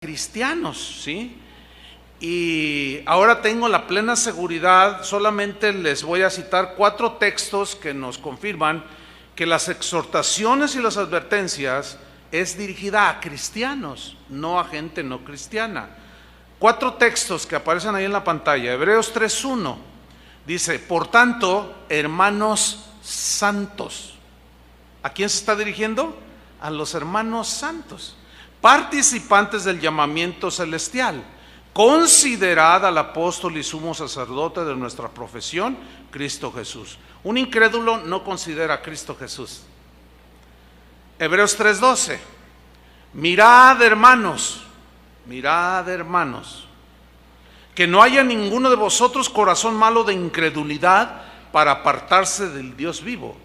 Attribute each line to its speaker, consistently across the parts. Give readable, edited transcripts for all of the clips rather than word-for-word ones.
Speaker 1: cristianos, ¿sí? Y ahora tengo la plena seguridad, solamente les voy a citar 4 textos que nos confirman que las exhortaciones y las advertencias es dirigida a cristianos, no a gente no cristiana. 4 textos que aparecen ahí en la pantalla. Hebreos 3:1 dice: por tanto, hermanos santos. ¿A quién se está dirigiendo? A los hermanos santos, participantes del llamamiento celestial. Considerad al apóstol y sumo sacerdote de nuestra profesión, Cristo Jesús. Un incrédulo no considera a Cristo Jesús. Hebreos 3:12. Mirad, hermanos, que no haya ninguno de vosotros corazón malo de incredulidad para apartarse del Dios vivo.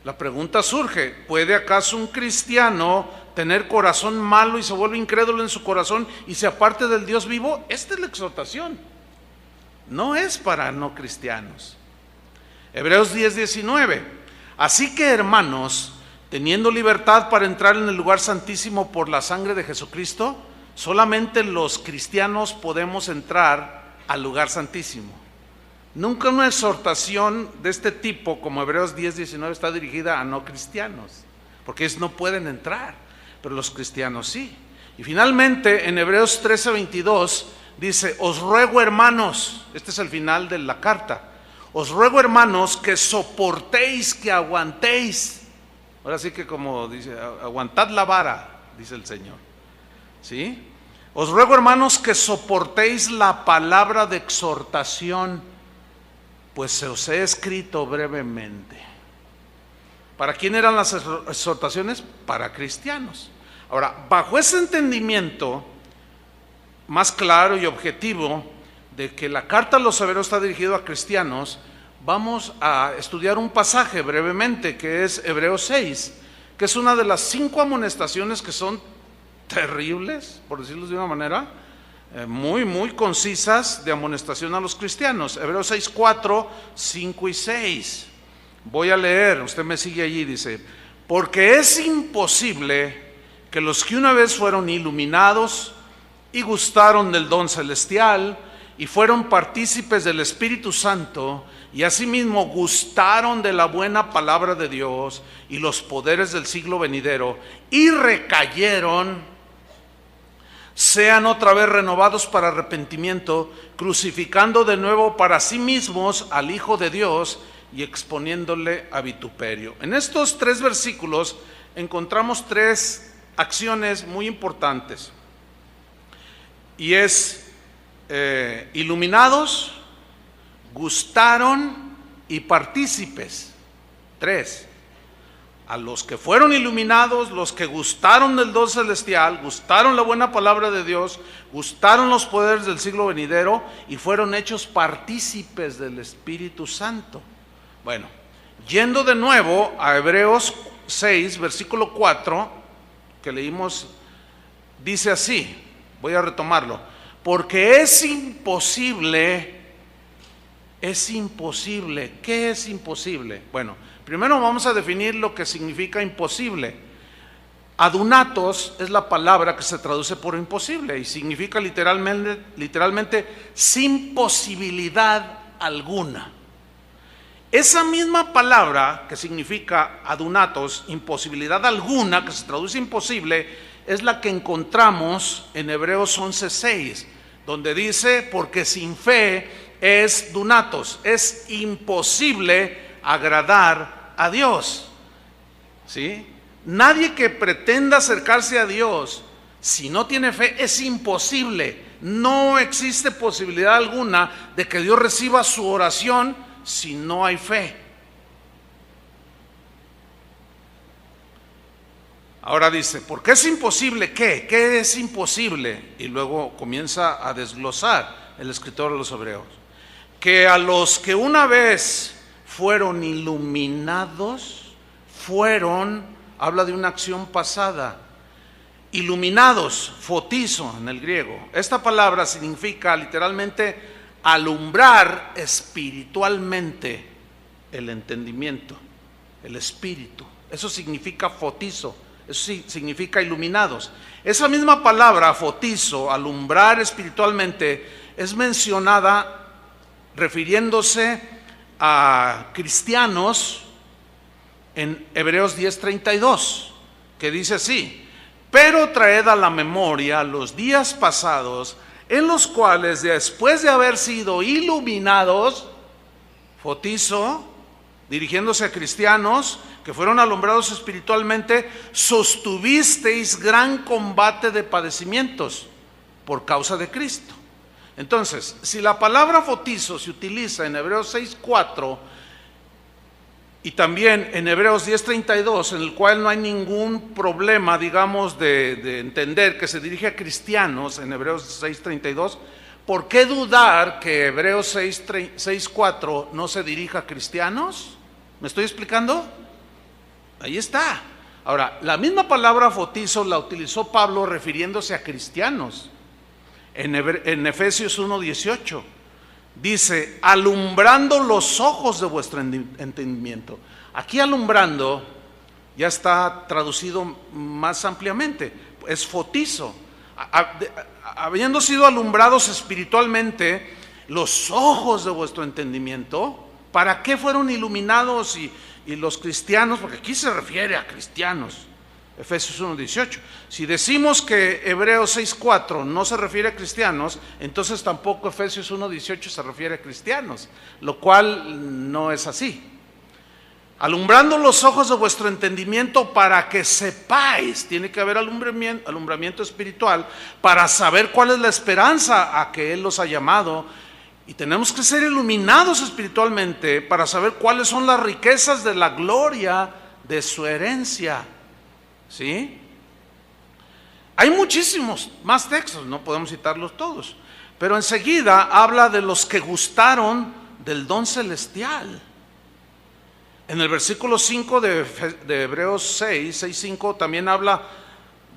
Speaker 1: La pregunta surge: ¿puede acaso un cristiano tener corazón malo y se vuelve incrédulo en su corazón y se aparte del Dios vivo? Esta es la exhortación, no es para no cristianos. Hebreos 10:19. Así que, hermanos, teniendo libertad para entrar en el lugar santísimo por la sangre de Jesucristo, solamente los cristianos podemos entrar al lugar santísimo. Nunca una exhortación de este tipo como Hebreos 10:19 está dirigida a no cristianos, porque ellos no pueden entrar, pero los cristianos sí. Y finalmente en Hebreos 13:22 dice: os ruego, hermanos, este es el final de la carta, os ruego, hermanos, que soportéis, que aguantéis. Ahora sí que, como dice, aguantad la vara, dice el Señor, ¿sí? Os ruego, hermanos, que soportéis la palabra de exhortación, pues se os he escrito brevemente. ¿Para quién eran las exhortaciones? Para cristianos. Ahora, bajo ese entendimiento más claro y objetivo de que la carta a los hebreos está dirigida a cristianos, vamos a estudiar un pasaje brevemente que es Hebreos 6, que es una de las 5 amonestaciones que son terribles, por decirlo de una manera, muy concisas, de amonestación a los cristianos. Hebreos 6, 4, 5 y 6. Voy a leer, usted me sigue allí. Dice: porque es imposible que los que una vez fueron iluminados y gustaron del don celestial y fueron partícipes del Espíritu Santo y asimismo gustaron de la buena palabra de Dios y los poderes del siglo venidero y recayeron, sean otra vez renovados para arrepentimiento, crucificando de nuevo para sí mismos al Hijo de Dios y exponiéndole a vituperio. En estos 3 versículos encontramos 3 acciones muy importantes, y es iluminados, gustaron y partícipes. 3. A los que fueron iluminados, los que gustaron del don celestial, gustaron la buena palabra de Dios, gustaron los poderes del siglo venidero y fueron hechos partícipes del Espíritu Santo. Bueno, yendo de nuevo a Hebreos 6, versículo 4, que leímos, dice así, voy a retomarlo: porque es imposible. ¿Qué es imposible? Bueno, primero vamos a definir lo que significa imposible. Adunatos es la palabra que se traduce por imposible y significa literalmente sin posibilidad alguna. Esa misma palabra que significa adunatos, imposibilidad alguna, que se traduce imposible, es la que encontramos en Hebreos 11:6, donde dice: porque sin fe es dunatos, es imposible agradar a Dios, ¿sí? Nadie que pretenda acercarse a Dios si no tiene fe, es imposible. No existe posibilidad alguna de que Dios reciba su oración si no hay fe. Ahora dice: ¿por qué es imposible? ¿Qué es imposible? Y luego comienza a desglosar el escritor de los Hebreos. Que a los que una vez fueron iluminados, habla de una acción pasada. Iluminados, fotizo en el griego. Esta palabra significa literalmente alumbrar espiritualmente el entendimiento, el espíritu. Eso significa fotizo Eso sí, significa iluminados. Esa misma palabra, fotizo, alumbrar espiritualmente, es mencionada refiriéndose a cristianos en Hebreos 10:32, que dice así: pero traed a la memoria los días pasados, en los cuales después de haber sido iluminados, fotizo, dirigiéndose a cristianos que fueron alumbrados espiritualmente, sostuvisteis gran combate de padecimientos por causa de Cristo. Entonces, si la palabra fotizo se utiliza en Hebreos 6:4 y también en Hebreos 10:32, en el cual no hay ningún problema, digamos, de entender que se dirige a cristianos en Hebreos 6:32, ¿por qué dudar que Hebreos 6:4 no se dirija a cristianos? ¿Me estoy explicando? Ahí está. Ahora, la misma palabra fotizo la utilizó Pablo refiriéndose a cristianos en Efesios 1:18. Dice: alumbrando los ojos de vuestro entendimiento. Aquí alumbrando ya está traducido más ampliamente, es fotizo. Habiendo sido alumbrados espiritualmente los ojos de vuestro entendimiento, ¿para qué fueron iluminados y los cristianos? Porque aquí se refiere a cristianos, Efesios 1:18. Si decimos que Hebreos 6:4 no se refiere a cristianos, entonces tampoco Efesios 1:18 se refiere a cristianos, lo cual no es así. Alumbrando los ojos de vuestro entendimiento para que sepáis, tiene que haber alumbramiento espiritual para saber cuál es la esperanza a que Él los ha llamado. Y tenemos que ser iluminados espiritualmente para saber cuáles son las riquezas de la gloria de su herencia. ¿Sí? Hay muchísimos más textos, no podemos citarlos todos, pero enseguida habla de los que gustaron del don celestial. En el versículo 5 de Hebreos 6:5 también habla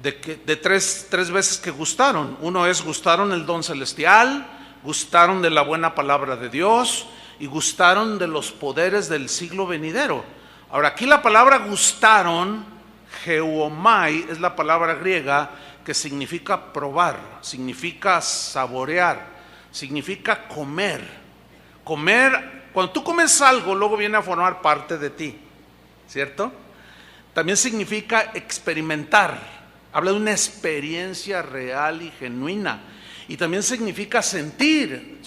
Speaker 1: de tres veces que gustaron. Uno es: gustaron el don celestial, gustaron de la buena palabra de Dios y gustaron de los poderes del siglo venidero. Ahora, aquí la palabra gustaron, geomai, es la palabra griega que significa probar, significa saborear, significa comer. Comer, cuando tú comes algo, luego viene a formar parte de ti, ¿cierto? También significa experimentar, habla de una experiencia real y genuina. Y también significa sentir,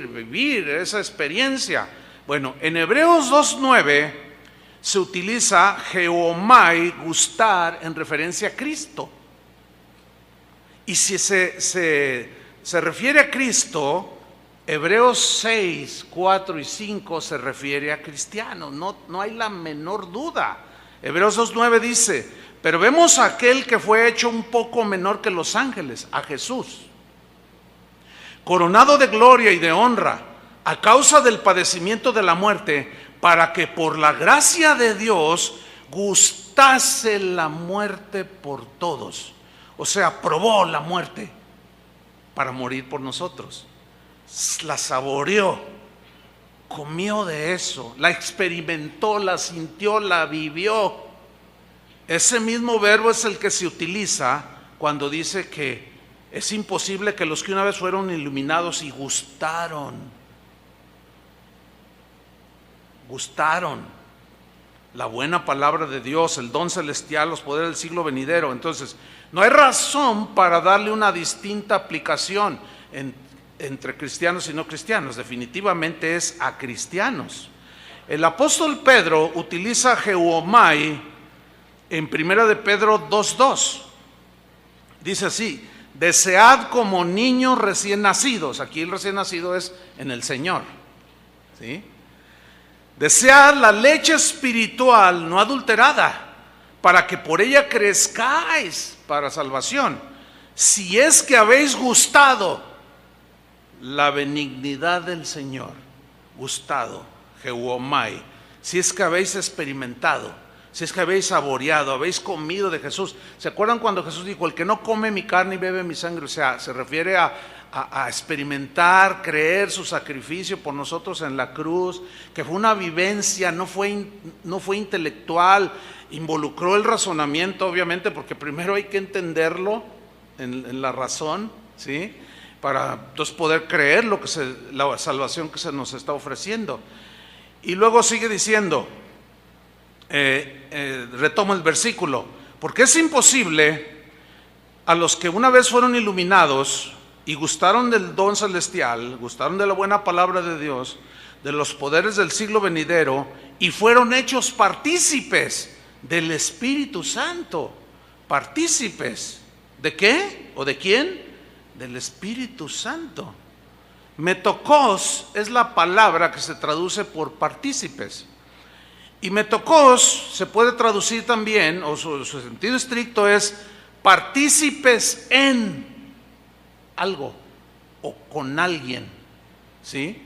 Speaker 1: vivir esa experiencia. Bueno, en Hebreos 2:9 se utiliza geomai, gustar, en referencia a Cristo. Y si se refiere a Cristo, Hebreos 6:4 y 5 se refiere a cristianos, no hay la menor duda. Hebreos 2:9 dice: pero vemos a aquel que fue hecho un poco menor que los ángeles, a Jesús, coronado de gloria y de honra, a causa del padecimiento de la muerte, para que por la gracia de Dios gustase la muerte por todos. O sea, probó la muerte para morir por nosotros. La saboreó, comió de eso, la experimentó, la sintió, la vivió. Ese mismo verbo es el que se utiliza cuando dice que es imposible que los que una vez fueron iluminados y gustaron la buena palabra de Dios, el don celestial, los poderes del siglo venidero. Entonces, no hay razón para darle una distinta aplicación entre cristianos y no cristianos. Definitivamente es a cristianos. El apóstol Pedro utiliza geomai en 1 de Pedro 2:2. Dice así: desead como niños recién nacidos. Aquí el recién nacido es en el Señor, ¿sí? Desead la leche espiritual no adulterada, para que por ella crezcáis para salvación, si es que habéis gustado la benignidad del Señor. Gustado, geomai, si es que habéis experimentado, si es que habéis saboreado, habéis comido de Jesús. ¿Se acuerdan cuando Jesús dijo: el que no come mi carne y bebe mi sangre? O sea, se refiere a experimentar, creer su sacrificio por nosotros en la cruz, que fue una vivencia, no fue intelectual, involucró el razonamiento, obviamente, porque primero hay que entenderlo en la razón, ¿sí? Para entonces poder creer la salvación que se nos está ofreciendo. Y luego sigue diciendo, retomo el versículo, porque es imposible a los que una vez fueron iluminados y gustaron del don celestial, gustaron de la buena palabra de Dios, de los poderes del siglo venidero, y fueron hechos partícipes del Espíritu Santo. ¿Partícipes de qué? ¿O de quién? Del Espíritu Santo. Metokos es la palabra que se traduce por partícipes. Y metokos se puede traducir también, o su sentido estricto es partícipes en algo o con alguien, ¿sí?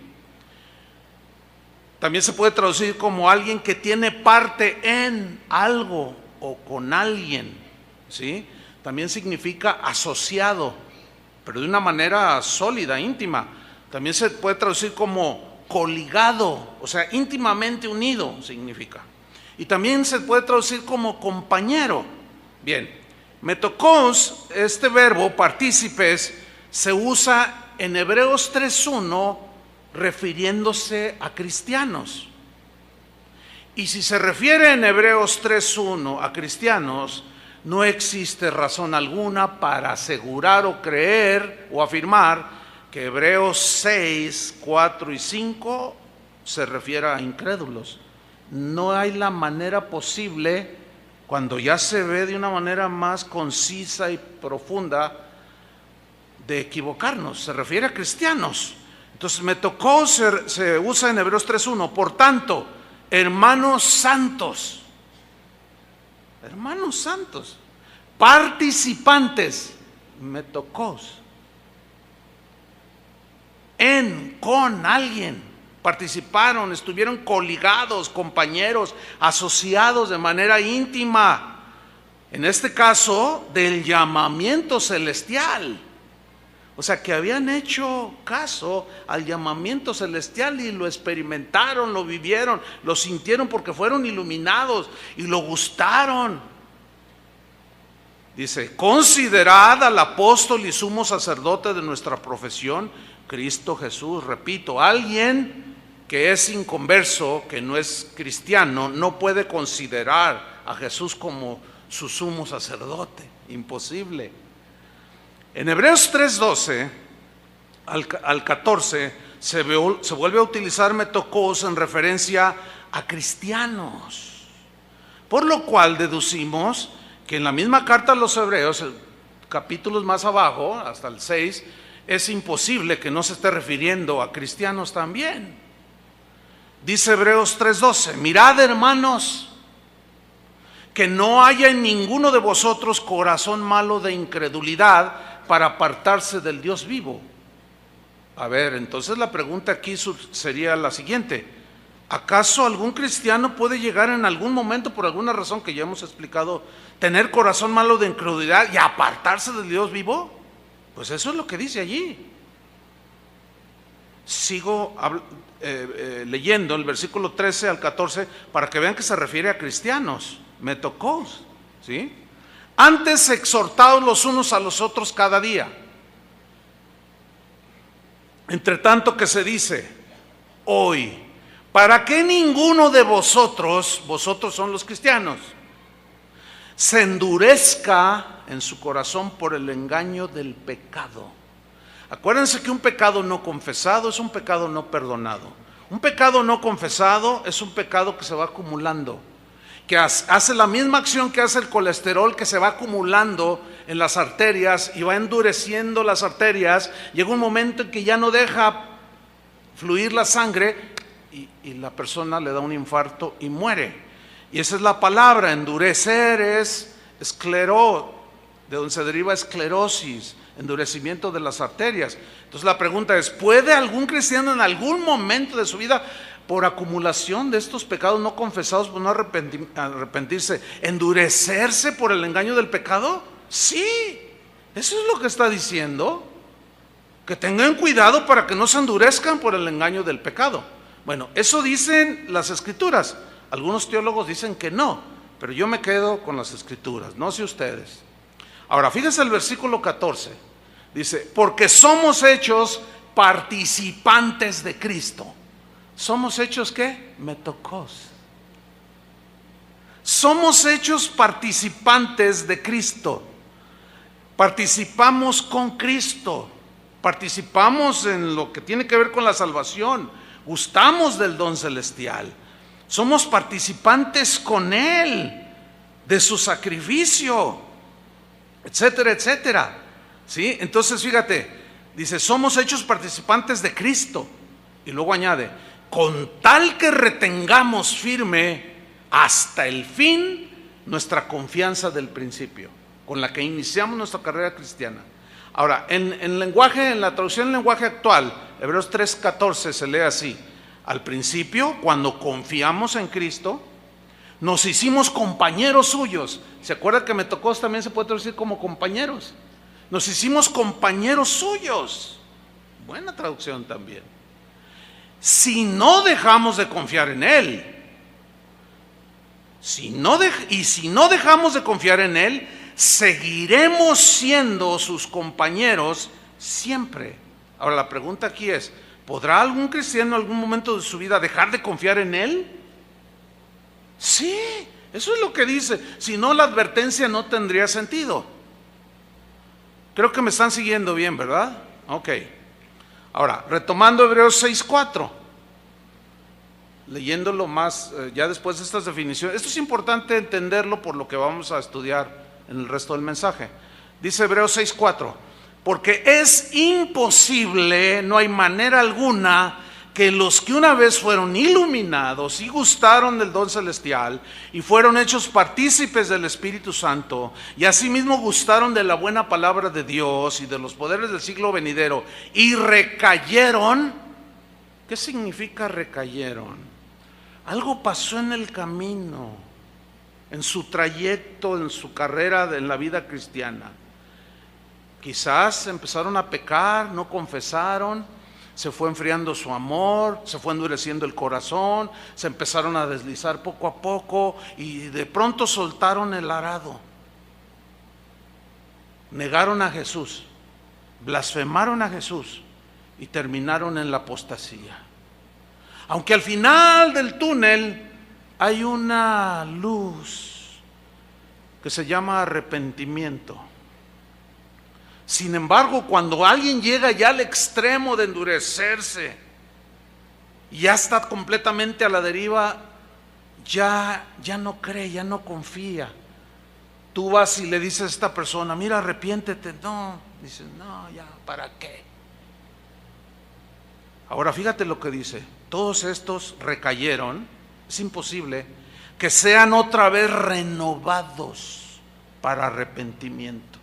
Speaker 1: También se puede traducir como alguien que tiene parte en algo o con alguien, ¿sí? También significa asociado, pero de una manera sólida, íntima. También se puede traducir como coligado, o sea, íntimamente unido significa. Y también se puede traducir como compañero. Bien, metokos, este verbo, partícipes, se usa en Hebreos 3:1 refiriéndose a cristianos. Y si se refiere en Hebreos 3:1 a cristianos, no existe razón alguna para asegurar o creer o afirmar que Hebreos 6, 4 y 5 se refiere a incrédulos. No hay la manera posible, cuando ya se ve de una manera más concisa y profunda, de equivocarnos. Se refiere a cristianos. Entonces metokos se usa en Hebreos 3:1. Por tanto, hermanos santos, participantes, metokos, con alguien, participaron, estuvieron coligados, compañeros, asociados de manera íntima, en este caso del llamamiento celestial. O sea, que habían hecho caso al llamamiento celestial y lo experimentaron, lo vivieron, lo sintieron porque fueron iluminados y lo gustaron. Dice, considerad al apóstol y sumo sacerdote de nuestra profesión, Cristo Jesús. Repito, alguien que es inconverso, que no es cristiano, no puede considerar a Jesús como su sumo sacerdote. Imposible. En Hebreos 3:12 al 14 se vuelve a utilizar metokos en referencia a cristianos. Por lo cual deducimos que en la misma carta a los Hebreos, capítulos más abajo, hasta el 6, es imposible que no se esté refiriendo a cristianos también. Dice Hebreos 3:12, mirad, hermanos, que no haya en ninguno de vosotros corazón malo de incredulidad para apartarse del Dios vivo. A ver, entonces la pregunta aquí sería la siguiente: ¿acaso algún cristiano puede llegar en algún momento, por alguna razón que ya hemos explicado, tener corazón malo de incredulidad y apartarse del Dios vivo? Pues eso es lo que dice allí. Sigo leyendo el versículo 13 al 14 para que vean que se refiere a cristianos, metokos, ¿sí? Antes exhortaos los unos a los otros cada día, entre tanto que se dice hoy, para que ninguno de vosotros son los cristianos, se endurezca en su corazón por el engaño del pecado. Acuérdense que un pecado no confesado es un pecado no perdonado. Un pecado no confesado es un pecado que se va acumulando, que hace la misma acción que hace el colesterol, que se va acumulando en las arterias y va endureciendo las arterias. Llega un momento en que ya no deja fluir la sangre y la persona le da un infarto y muere. Y esa es la palabra, endurecer es escleró, de donde se deriva esclerosis, endurecimiento de las arterias. Entonces la pregunta es, ¿puede algún cristiano en algún momento de su vida, por acumulación de estos pecados no confesados, por no arrepentirse, endurecerse por el engaño del pecado? Sí, eso es lo que está diciendo, que tengan cuidado para que no se endurezcan por el engaño del pecado. Bueno, eso dicen las Escrituras. Algunos teólogos dicen que no, pero yo me quedo con las Escrituras, no sé ustedes. Ahora, fíjense el versículo 14, dice, porque somos hechos participantes de Cristo. ¿Somos hechos qué? Metocos. Somos hechos participantes de Cristo. Participamos con Cristo. Participamos en lo que tiene que ver con la salvación. Gustamos del don celestial. Somos participantes con Él, de su sacrificio, etcétera, etcétera. ¿Sí? Entonces fíjate, dice, somos hechos participantes de Cristo. Y luego añade, con tal que retengamos firme hasta el fin nuestra confianza del principio, con la que iniciamos nuestra carrera cristiana. Ahora, en la traducción en lenguaje actual, Hebreos 3:14 se lee así: al principio, cuando confiamos en Cristo, nos hicimos compañeros suyos. ¿Se acuerda que Metocos también se puede traducir como compañeros? Nos hicimos compañeros suyos. Buena traducción también. Si no dejamos de confiar en Él, si no dejamos de confiar en Él, seguiremos siendo sus compañeros siempre. Ahora la pregunta aquí es, ¿podrá algún cristiano en algún momento de su vida dejar de confiar en Él? Sí, eso es lo que dice. Si no, la advertencia no tendría sentido. Creo que me están siguiendo bien, ¿verdad? Ok. Ahora, retomando Hebreos 6:4, leyéndolo más, ya después de estas definiciones. Esto es importante entenderlo por lo que vamos a estudiar en el resto del mensaje. Dice Hebreos 6:4, porque es imposible, no hay manera alguna, que los que una vez fueron iluminados y gustaron del don celestial y fueron hechos partícipes del Espíritu Santo y asimismo gustaron de la buena palabra de Dios y de los poderes del siglo venidero y recayeron. ¿Qué significa recayeron? Algo pasó en el camino, en su trayecto, en su carrera, en la vida cristiana. Quizás empezaron a pecar, no confesaron, se fue enfriando su amor, se fue endureciendo el corazón, se empezaron a deslizar poco a poco y de pronto soltaron el arado. Negaron a Jesús, blasfemaron a Jesús y terminaron en la apostasía. Aunque al final del túnel hay una luz que se llama arrepentimiento. Sin embargo, cuando alguien llega ya al extremo de endurecerse y ya está completamente a la deriva, ya no cree, ya no confía. Tú vas y le dices a esta persona, mira, arrepiéntete. No, dices, no, ya, ¿para qué? Ahora fíjate lo que dice, todos estos recayeron, es imposible que sean otra vez renovados para arrepentimiento,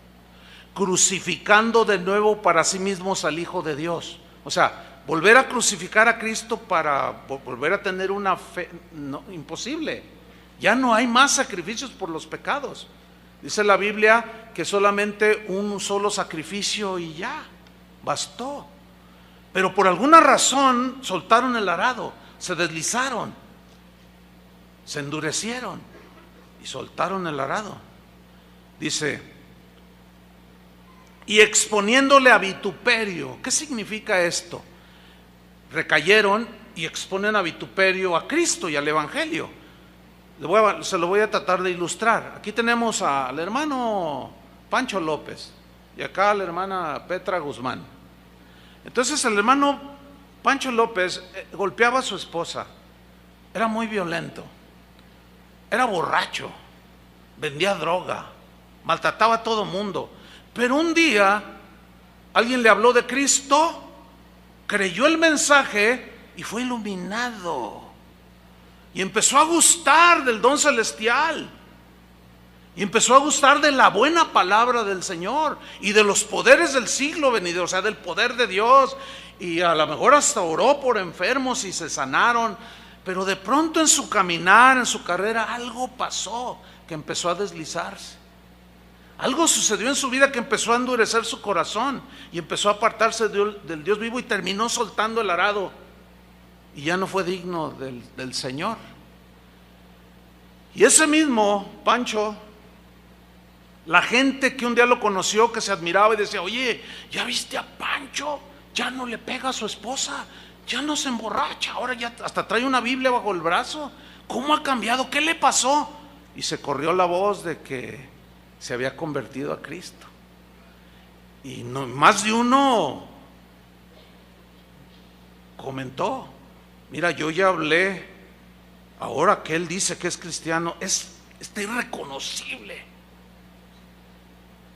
Speaker 1: crucificando de nuevo para sí mismos al Hijo de Dios. O sea, volver a crucificar a Cristo para volver a tener una fe, no, imposible. Ya no hay más sacrificios por los pecados. Dice la Biblia que solamente un solo sacrificio y ya, bastó. Pero por alguna razón soltaron el arado, se deslizaron, se endurecieron y soltaron el arado. Dice, y exponiéndole a vituperio. ¿Qué significa esto? Recayeron y exponen a vituperio a Cristo y al Evangelio. Se lo voy a tratar de ilustrar. Aquí tenemos al hermano Pancho López y acá a la hermana Petra Guzmán. Entonces el hermano Pancho López golpeaba a su esposa, era muy violento, era borracho, vendía droga, maltrataba a todo mundo. Pero un día alguien le habló de Cristo, creyó el mensaje y fue iluminado. Y empezó a gustar del don celestial. Y empezó a gustar de la buena palabra del Señor y de los poderes del siglo venidero, o sea, del poder de Dios. Y a lo mejor hasta oró por enfermos y se sanaron. Pero de pronto en su caminar, en su carrera, algo pasó que empezó a deslizarse. Algo sucedió en su vida que empezó a endurecer su corazón y empezó a apartarse del Dios vivo y terminó soltando el arado y ya no fue digno del Señor. Y ese mismo Pancho, la gente que un día lo conoció, que se admiraba y decía, oye, ¿ya viste a Pancho? Ya no le pega a su esposa, ya no se emborracha, ahora ya hasta trae una Biblia bajo el brazo. ¿Cómo ha cambiado? ¿Qué le pasó? Y se corrió la voz de que se había convertido a Cristo. Y no, más de uno comentó, mira, yo ya hablé, ahora que él dice que es cristiano, está irreconocible.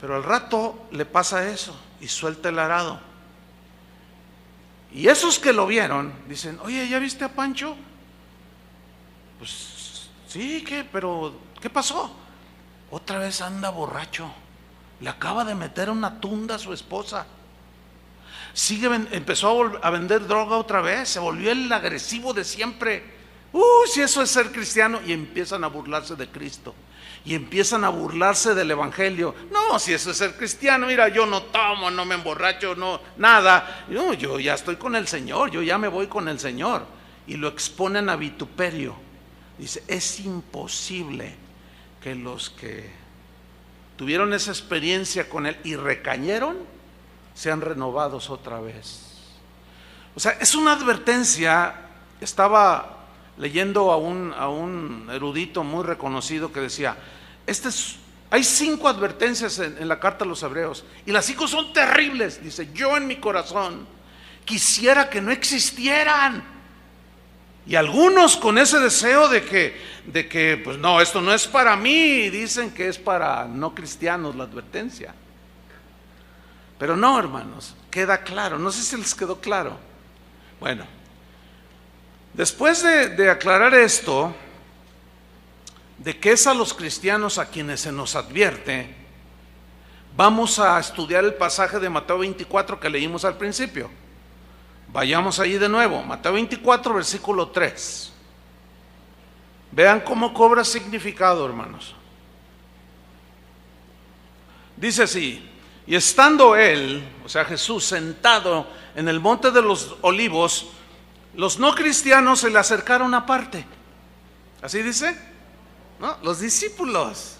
Speaker 1: Pero al rato le pasa eso y suelta el arado. Y esos que lo vieron dicen, oye, ¿ya viste a Pancho? Pues sí, pero ¿qué pasó? Otra vez anda borracho, le acaba de meter una tunda a su esposa, empezó a vender droga otra vez, se volvió el agresivo de siempre. Si eso es ser cristiano. Y empiezan a burlarse de Cristo y empiezan a burlarse del evangelio. No, si eso es ser cristiano, mira, yo no tomo, no me emborracho, no, nada, yo ya estoy con el Señor, yo ya me voy con el Señor. Y lo exponen a vituperio. Dice, es imposible que los que tuvieron esa experiencia con Él y recayeron sean renovados otra vez. O sea, es una advertencia. Estaba leyendo a un erudito muy reconocido que decía, hay 5 advertencias en la carta a los Hebreos, y las 5 son terribles. Dice, yo en mi corazón quisiera que no existieran. Y algunos con ese deseo de que pues no, esto no es para mí, dicen que es para no cristianos la advertencia. Pero no, hermanos, queda claro. No sé si les quedó claro. Bueno, después de aclarar esto, de que es a los cristianos a quienes se nos advierte, vamos a estudiar el pasaje de Mateo 24 que leímos al principio. Vayamos allí de nuevo, Mateo 24, versículo 3. Vean cómo cobra significado, hermanos. Dice así, y estando él, o sea Jesús, sentado en el monte de los olivos, los no cristianos se le acercaron aparte. ¿Así dice? ¿No? Los discípulos.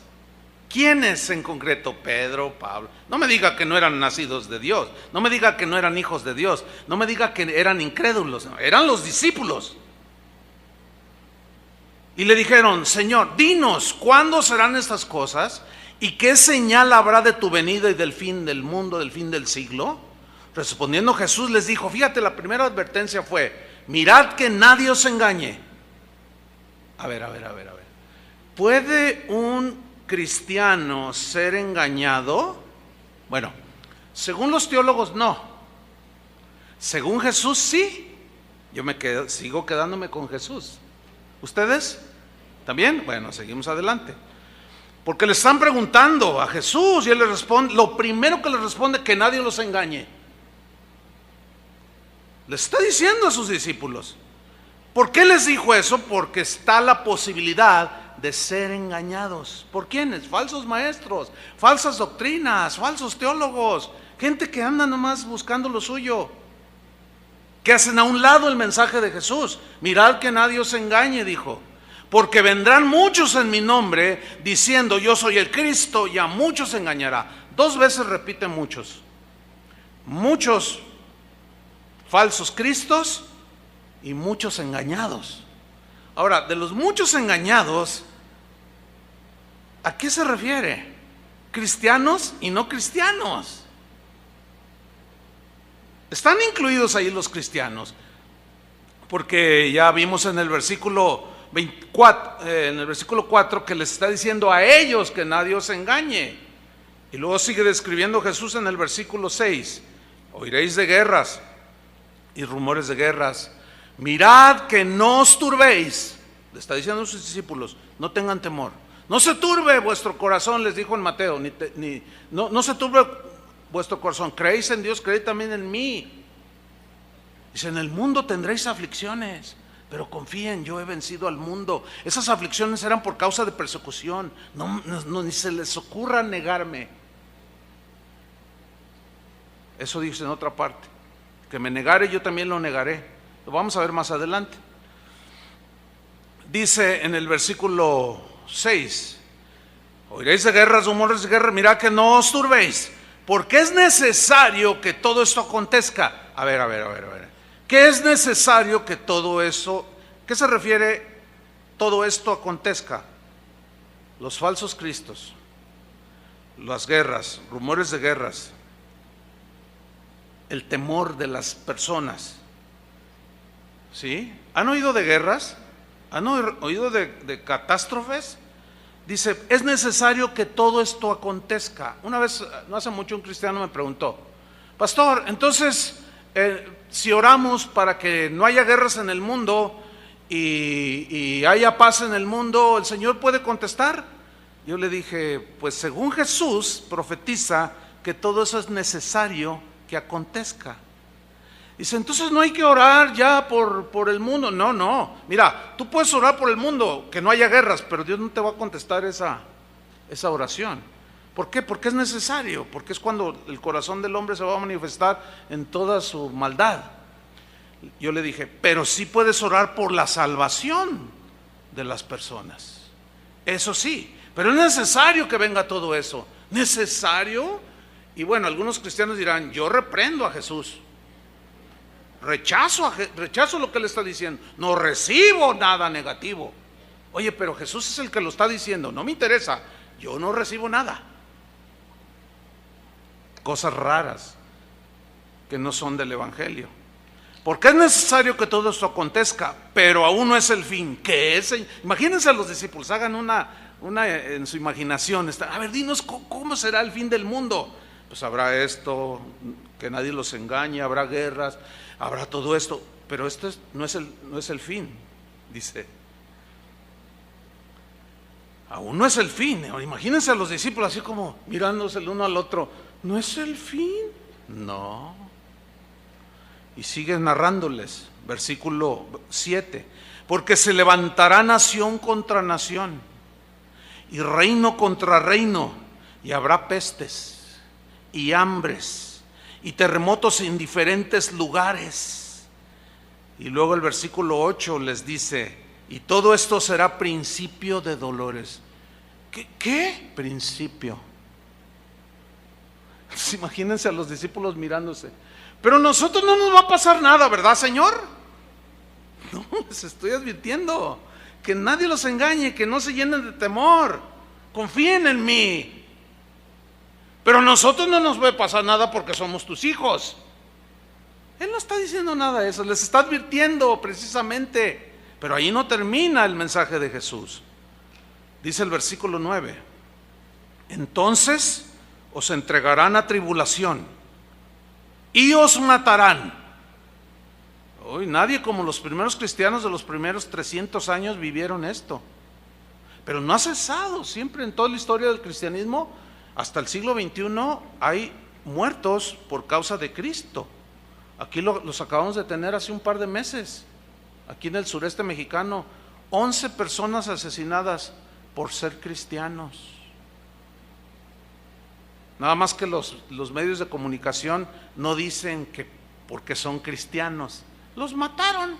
Speaker 1: ¿Quiénes en concreto? Pedro, Pablo. No me diga que no eran nacidos de Dios, no me diga que no eran hijos de Dios, no me diga que eran incrédulos, no, eran los discípulos. Y le dijeron, Señor, dinos, ¿cuándo serán estas cosas? ¿Y qué señal habrá de tu venida y del fin del mundo, del fin del siglo? Respondiendo Jesús les dijo, fíjate, la primera advertencia fue, mirad que nadie os engañe. A ver. ¿Puede un cristiano ser engañado? Bueno, según los teólogos no. Según Jesús sí. Yo sigo quedándome con Jesús. ¿Ustedes? ¿También? Bueno, seguimos adelante. Porque le están preguntando a Jesús y él le responde, lo primero que le responde, que nadie los engañe. Le está diciendo a sus discípulos. ¿Por qué les dijo eso? Porque está la posibilidad de ser engañados. ¿Por quiénes? Falsos maestros, falsas doctrinas, falsos teólogos, gente que anda nomás buscando lo suyo, que hacen a un lado el mensaje de Jesús. Mirad que nadie os engañe, dijo, porque vendrán muchos en mi nombre diciendo yo soy el Cristo, y a muchos engañará. 2 veces repite muchos falsos cristos y muchos engañados. Ahora, de los muchos engañados, ¿a qué se refiere? Cristianos y no cristianos. Están incluidos ahí los cristianos, porque ya vimos en el versículo 4 que les está diciendo a ellos que nadie os engañe. Y luego sigue describiendo Jesús en el versículo 6, oiréis de guerras y rumores de guerras. Mirad que no os turbéis, le está diciendo a sus discípulos, no tengan temor, no se turbe vuestro corazón, les dijo en Mateo, no se turbe vuestro corazón, creéis en Dios, creed también en mí. Dice, en el mundo tendréis aflicciones, pero confíen, yo he vencido al mundo. Esas aflicciones eran por causa de persecución, ni se les ocurra negarme. Eso dice en otra parte, que me negare yo también lo negaré. Lo vamos a ver más adelante. Dice en el versículo 6. Oiréis de guerras, rumores de guerra, mirad que no os turbéis, porque es necesario que todo esto acontezca. A ver. ¿Qué es necesario que todo eso? ¿Qué se refiere todo esto acontezca? Los falsos cristos, las guerras, rumores de guerras, el temor de las personas. ¿Sí? ¿Han oído de guerras? ¿Han oído de catástrofes? Dice, es necesario que todo esto acontezca. Una vez, no hace mucho, un cristiano me preguntó, pastor, entonces, si oramos para que no haya guerras en el mundo y haya paz en el mundo, ¿el Señor puede contestar? Yo le dije, pues según Jesús profetiza que todo eso es necesario que acontezca. Dice, entonces no hay que orar ya por el mundo. No, mira, tú puedes orar por el mundo, que no haya guerras, pero Dios no te va a contestar esa oración. ¿Por qué? Porque es necesario, porque es cuando el corazón del hombre se va a manifestar en toda su maldad. Yo le dije, pero sí puedes orar por la salvación de las personas. Eso sí, pero es necesario que venga todo eso. ¿Necesario? Y bueno, algunos cristianos dirán, yo reprendo a Jesús. Rechazo lo que él está diciendo. No recibo nada negativo. Oye, pero Jesús es el que lo está diciendo. No me interesa. Yo no recibo nada. Cosas raras que no son del evangelio. Porque es necesario que todo esto acontezca, pero aún no es el fin. ¿Qué es? Imagínense a los discípulos, hagan una en su imaginación. A ver, dinos cómo será el fin del mundo. Pues habrá esto, que nadie los engañe, habrá guerras, habrá todo esto, pero esto no es el fin, dice. Aún no es el fin. Imagínense a los discípulos así como mirándose el uno al otro. ¿No es el fin? No. Y sigue narrándoles, versículo 7. Porque se levantará nación contra nación y reino contra reino, y habrá pestes y hambres y terremotos en diferentes lugares. Y luego el versículo 8 les dice, y todo esto será principio de dolores. ¿Qué? Principio. Pues imagínense a los discípulos mirándose. Pero a nosotros no nos va a pasar nada, ¿verdad, Señor? No, les estoy advirtiendo. Que nadie los engañe, que no se llenen de temor. Confíen en mí. Pero a nosotros no nos va a pasar nada porque somos tus hijos. Él no está diciendo nada de eso, les está advirtiendo precisamente. Pero ahí no termina el mensaje de Jesús. Dice el versículo 9. Entonces os entregarán a tribulación y os matarán. Hoy nadie como los primeros cristianos de los primeros 300 años vivieron esto. Pero no ha cesado, siempre en toda la historia del cristianismo, hasta el siglo XXI hay muertos por causa de Cristo. Aquí los acabamos de tener hace un par de meses, aquí en el sureste mexicano, 11 personas asesinadas por ser cristianos. Nada más que los medios de comunicación no dicen que porque son cristianos. Los mataron,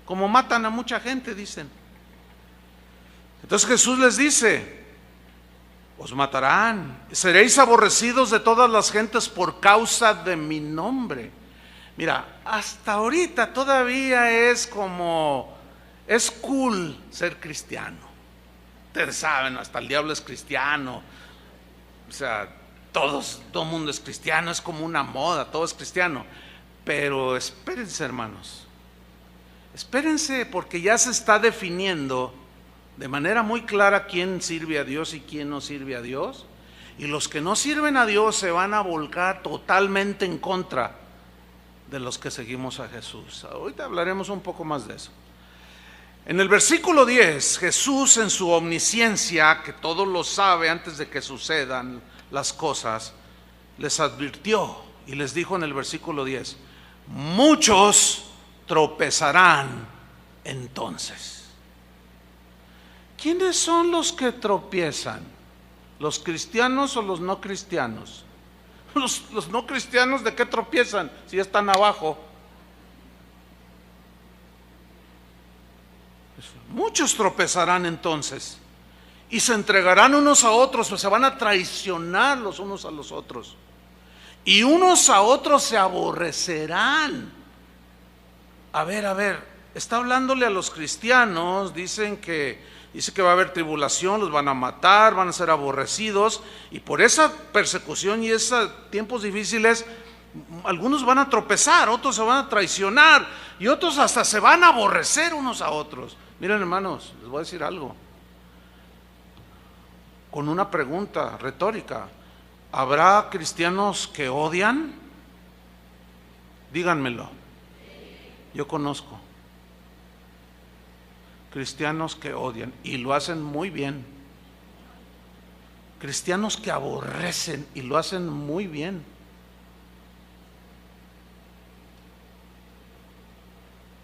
Speaker 1: como matan a mucha gente, dicen. Entonces Jesús les dice, os matarán, seréis aborrecidos de todas las gentes por causa de mi nombre. Mira, hasta ahorita todavía es cool ser cristiano. Ustedes saben, hasta el diablo es cristiano. O sea, todo el mundo es cristiano, es como una moda, todo es cristiano. Pero espérense, hermanos, espérense, porque ya se está definiendo de manera muy clara quién sirve a Dios y quién no sirve a Dios. Y los que no sirven a Dios se van a volcar totalmente en contra de los que seguimos a Jesús. Ahorita hablaremos un poco más de eso. En el versículo 10, Jesús, en su omnisciencia, que todo lo sabe antes de que sucedan las cosas, les advirtió y les dijo en el versículo 10, muchos tropezarán entonces. ¿Quiénes son los que tropiezan? ¿Los cristianos o los no cristianos? Los no cristianos, ¿de qué tropiezan? Si ya están abajo. Muchos tropezarán entonces y se entregarán unos a otros, pues se van a traicionar los unos a los otros, y unos a otros se aborrecerán. A ver, está hablándole a los cristianos. Dice que va a haber tribulación, los van a matar, van a ser aborrecidos, y por esa persecución y esos tiempos difíciles, algunos van a tropezar, otros se van a traicionar, y otros hasta se van a aborrecer unos a otros. Miren, hermanos, les voy a decir algo, con una pregunta retórica: ¿habrá cristianos que odian? Díganmelo. Yo conozco cristianos que odian y lo hacen muy bien. Cristianos que aborrecen y lo hacen muy bien.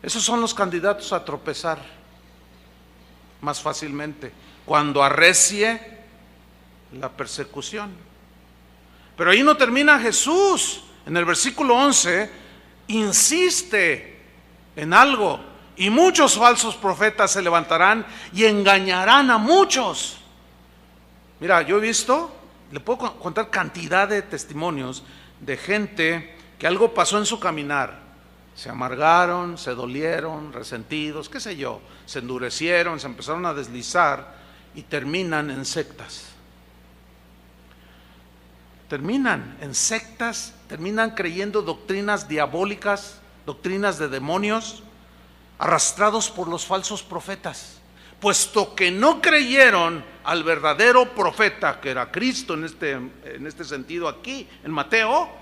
Speaker 1: Esos son los candidatos a tropezar más fácilmente cuando arrecie la persecución. Pero ahí no termina Jesús. En el versículo 11 insiste en algo: y muchos falsos profetas se levantarán y engañarán a muchos. Mira, yo he visto, le puedo contar cantidad de testimonios de gente que algo pasó en su caminar. Se amargaron, se dolieron, resentidos, qué sé yo, se endurecieron, se empezaron a deslizar y terminan en sectas. Terminan en sectas, terminan creyendo doctrinas diabólicas, doctrinas de demonios, arrastrados por los falsos profetas, puesto que no creyeron al verdadero profeta, que era Cristo en este sentido aquí, en Mateo.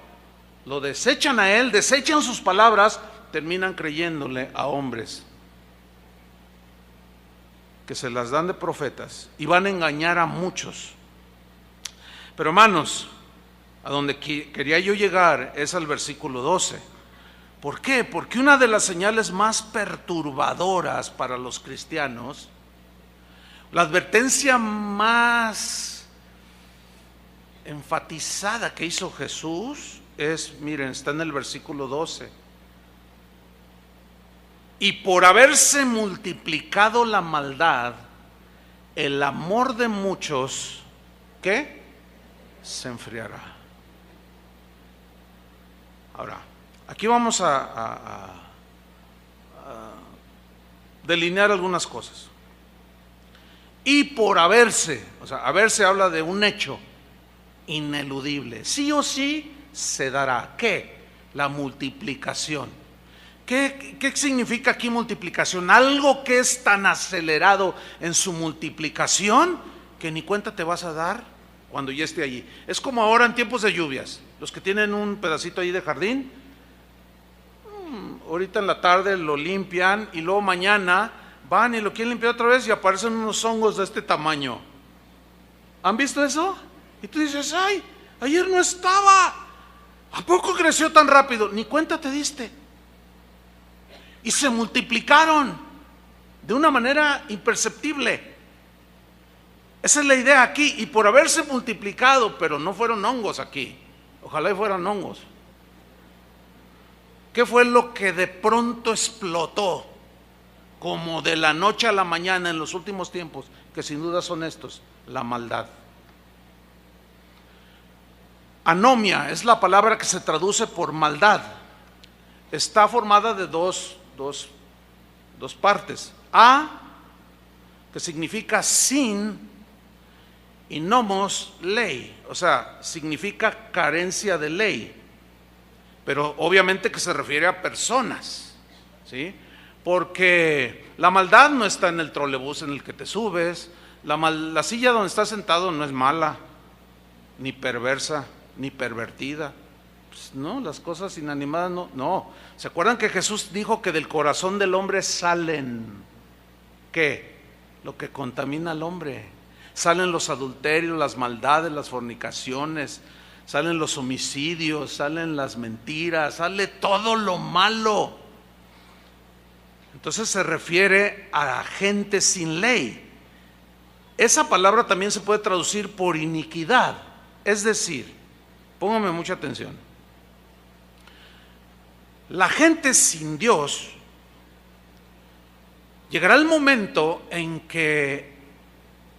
Speaker 1: Lo desechan a él, desechan sus palabras, terminan creyéndole a hombres que se las dan de profetas y van a engañar a muchos. Pero hermanos, a donde quería yo llegar es al versículo 12. ¿Por qué? Porque una de las señales más perturbadoras para los cristianos, la advertencia más enfatizada que hizo Jesús es, miren, está en el versículo 12. Y por haberse multiplicado la maldad, el amor de muchos, ¿qué? Se enfriará. Ahora, aquí vamos a delinear algunas cosas. Y por haberse, o sea, haberse habla de un hecho ineludible. Sí o sí se dará. ¿Qué? La multiplicación. ¿Qué significa aquí multiplicación? Algo que es tan acelerado en su multiplicación que ni cuenta te vas a dar cuando ya esté allí. Es como ahora en tiempos de lluvias. Los que tienen un pedacito ahí de jardín, ahorita en la tarde lo limpian y luego mañana van y lo quieren limpiar otra vez y aparecen unos hongos de este tamaño. ¿Han visto eso? Y tú dices, ay, ayer no estaba. ¿A poco creció tan rápido? Ni cuenta te diste. Y se multiplicaron de una manera imperceptible. Esa es la idea aquí. Y por haberse multiplicado, pero no fueron hongos aquí. Ojalá y fueran hongos. ¿Qué fue lo que de pronto explotó? Como de la noche a la mañana en los últimos tiempos, que sin duda son estos: la maldad. Anomia es la palabra que se traduce por maldad. Está formada de dos partes. A, que significa sin, y nomos, ley. O sea, significa carencia de ley. Pero obviamente que se refiere a personas, ¿sí? Porque la maldad no está en el trolebús en el que te subes. La silla donde estás sentado no es mala, ni perversa, ni pervertida. Pues no, las cosas inanimadas no. ¿Se acuerdan que Jesús dijo que del corazón del hombre salen, ¿qué? Lo que contamina al hombre. Salen los adulterios, las maldades, las fornicaciones, salen los homicidios, salen las mentiras, sale todo lo malo. Entonces se refiere a gente sin ley. Esa palabra también se puede traducir por iniquidad. Es decir, póngame mucha atención, la gente sin Dios llegará el momento en que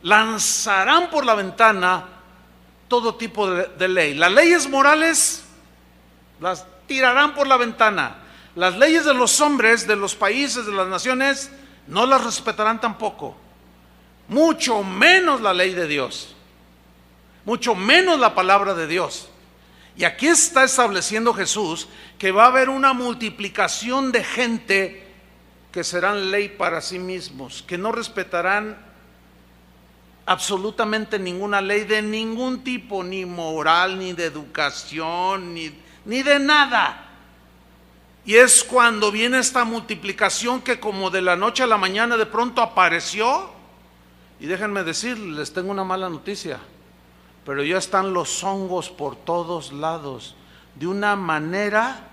Speaker 1: lanzarán por la ventana todo tipo de ley. Las leyes morales las tirarán por la ventana. Las leyes de los hombres, de los países, de las naciones, no las respetarán tampoco. Mucho menos la ley de Dios. Mucho menos la palabra de Dios. Y aquí está estableciendo Jesús que va a haber una multiplicación de gente que serán ley para sí mismos, que no respetarán absolutamente ninguna ley de ningún tipo, ni moral, ni de educación, ni de nada. Y es cuando viene esta multiplicación que como de la noche a la mañana de pronto apareció. Y déjenme decirles, les tengo una mala noticia, pero ya están los hongos por todos lados, de una manera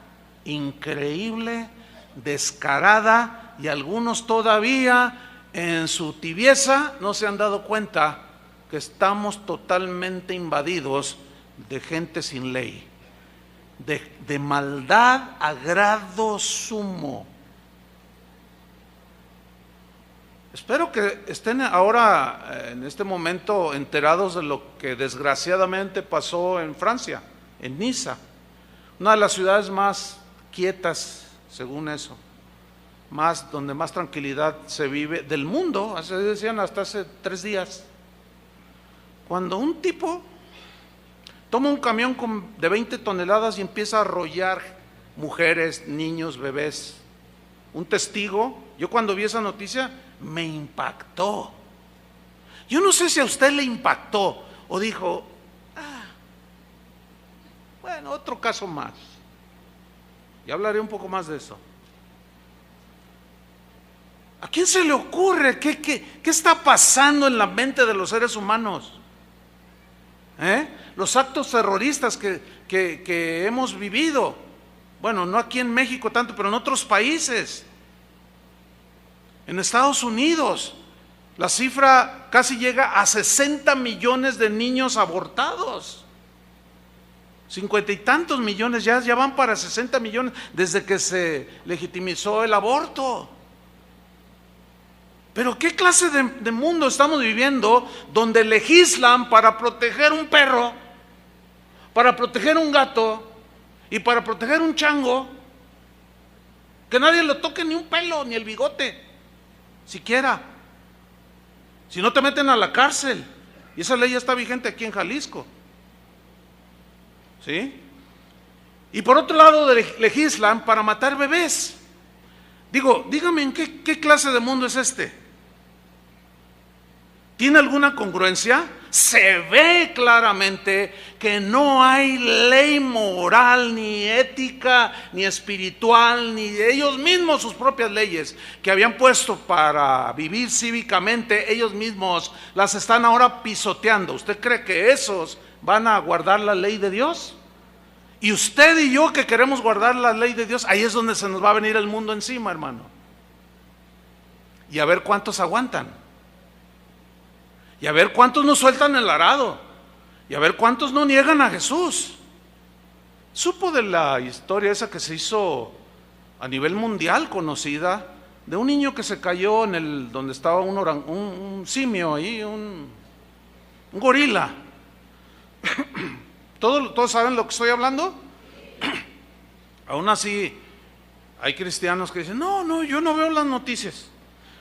Speaker 1: increíble, descarada, y algunos todavía en su tibieza no se han dado cuenta que estamos totalmente invadidos de gente sin ley, de maldad a grado sumo. Espero que estén ahora en este momento enterados de lo que desgraciadamente pasó en Francia, en Niza, una de las ciudades más quietas, según eso, donde más tranquilidad se vive del mundo, así decían hasta hace 3 días, cuando un tipo toma un camión de 20 toneladas y empieza a arrollar mujeres, niños, bebés. Un testigo, yo cuando vi esa noticia me impactó. Yo no sé si a usted le impactó o dijo, bueno, otro caso más. Y hablaré un poco más de eso. ¿A quién se le ocurre? ¿Qué está pasando en la mente de los seres humanos? Los actos terroristas que hemos vivido, bueno, no aquí en México tanto, pero en otros países. En Estados Unidos, la cifra casi llega a 60 millones de niños abortados. 50 y tantos millones, ya van para 60 millones desde que se legitimizó el aborto. Pero ¿qué clase de mundo estamos viviendo donde legislan para proteger un perro, para proteger un gato y para proteger un chango? Que nadie le toque ni un pelo, ni el bigote, siquiera. Si no te meten a la cárcel. Y esa ley ya está vigente aquí en Jalisco. ¿Sí? Y por otro lado legislan para matar bebés. Dígame, ¿en qué clase de mundo es este? ¿Tiene alguna congruencia? Se ve claramente que no hay ley moral, ni ética, ni espiritual, ni de ellos mismos sus propias leyes que habían puesto para vivir cívicamente, ellos mismos las están ahora pisoteando. ¿Usted cree que esos van a guardar la ley de Dios? Y usted y yo que queremos guardar la ley de Dios, ahí es donde se nos va a venir el mundo encima, hermano. Y a ver cuántos aguantan. Y a ver cuántos no sueltan el arado. Y a ver cuántos no niegan a Jesús. Supo de la historia esa que se hizo a nivel mundial conocida, de un niño que se cayó en donde estaba un simio ahí, un gorila. ¿Todos saben lo que estoy hablando? Aún así hay cristianos que dicen, no, yo no veo las noticias,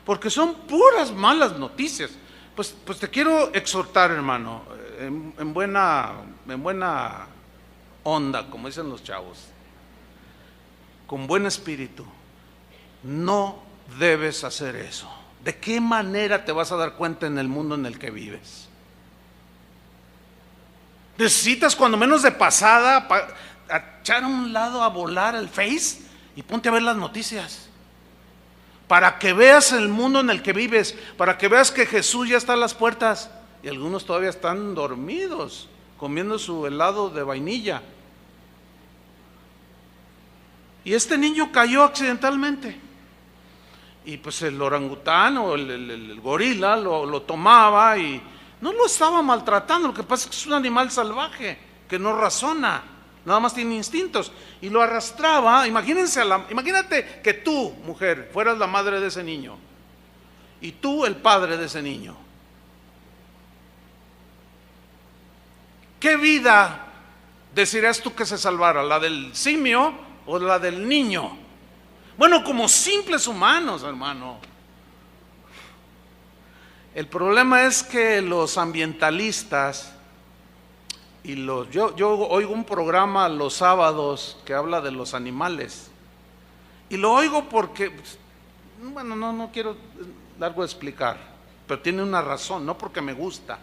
Speaker 1: porque son puras malas noticias. Pues te quiero exhortar, hermano, en buena onda, como dicen los chavos, con buen espíritu. No debes hacer eso. ¿De qué manera te vas a dar cuenta en el mundo en el que vives? Necesitas cuando menos de pasada echar a un lado a volar el Face y ponte a ver las noticias. Para que veas el mundo en el que vives, para que veas que Jesús ya está a las puertas y algunos todavía están dormidos, comiendo su helado de vainilla. Y este niño cayó accidentalmente. Y pues el orangután o el gorila lo tomaba y no lo estaba maltratando. Lo que pasa es que es un animal salvaje que no razona, nada más tiene instintos. Y lo arrastraba. Imagínate que tú, mujer, fueras la madre de ese niño y tú el padre de ese niño. ¿qué vida desearías tú que se salvara? ¿La del simio o la del niño? Bueno, como simples humanos, hermano. El problema es que los ambientalistas y yo oigo un programa los sábados que habla de los animales, y lo oigo porque, bueno, no quiero largo de explicar, pero tiene una razón, no porque me gusta,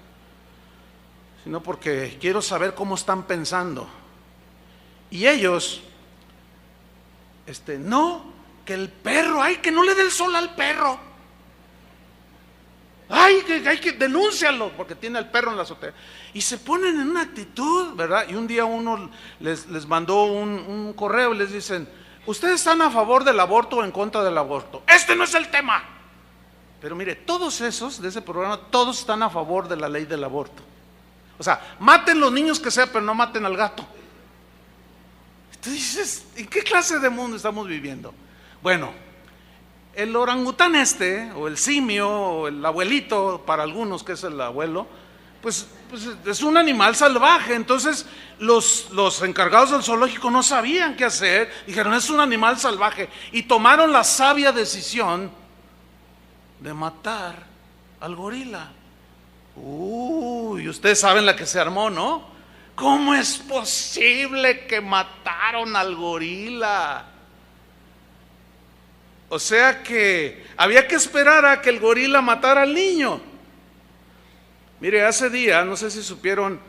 Speaker 1: sino porque quiero saber cómo están pensando. Y ellos, no, que el perro, ay, que no le dé el sol al perro, ay, que hay que denúncialo porque tiene al perro en la azotea. Y se ponen en una actitud, ¿verdad? Y un día uno les mandó un correo y les dicen: ¿ustedes están a favor del aborto o en contra del aborto? Este no es el tema. Pero mire, todos esos de ese programa, todos están a favor de la ley del aborto. O sea, maten los niños que sea, pero no maten al gato. Tú dices, ¿en qué clase de mundo estamos viviendo? Bueno, el orangután o el simio, o el abuelito, para algunos que es el abuelo, pues es un animal salvaje. Entonces los encargados del zoológico no sabían qué hacer, dijeron: es un animal salvaje, y tomaron la sabia decisión de matar al gorila. Y ustedes saben la que se armó, ¿no? ¿Cómo es posible que mataron al gorila? O sea que había que esperar a que el gorila matara al niño. Mire, hace día, no sé si supieron,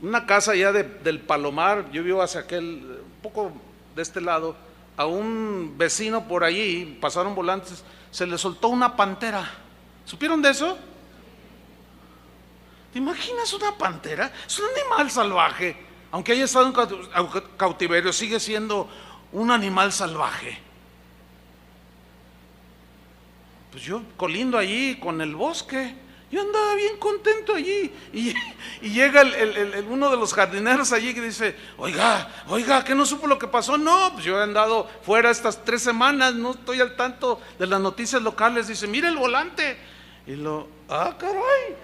Speaker 1: una casa allá del Palomar, yo vivo hacia un poco de este lado, a un vecino por allí, pasaron volantes, se le soltó una pantera. ¿Supieron de eso? ¿Te imaginas una pantera? Es un animal salvaje. Aunque haya estado en cautiverio, sigue siendo un animal salvaje. Pues yo colindo allí con el bosque, yo andaba bien contento allí, y llega uno de los jardineros allí que dice: oiga, ¿qué no supo lo que pasó? No, pues yo he andado fuera estas 3 semanas, no estoy al tanto de las noticias locales. Dice: mire el volante. Y caray.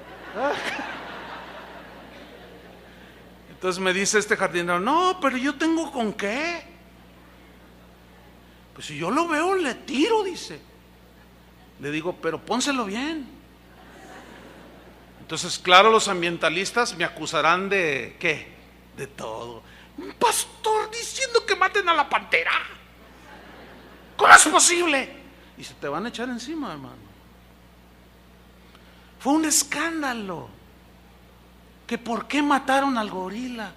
Speaker 1: Entonces me dice este jardinero: no, pero yo tengo con qué. Pues si yo lo veo, le tiro, dice. Le digo: pero pónselo bien. Entonces, claro, los ambientalistas me acusarán de ¿qué? De todo. Un pastor diciendo que maten a la pantera. ¿Cómo es posible? Y se te van a echar encima, hermano. Fue un escándalo. Que por qué mataron al gorila.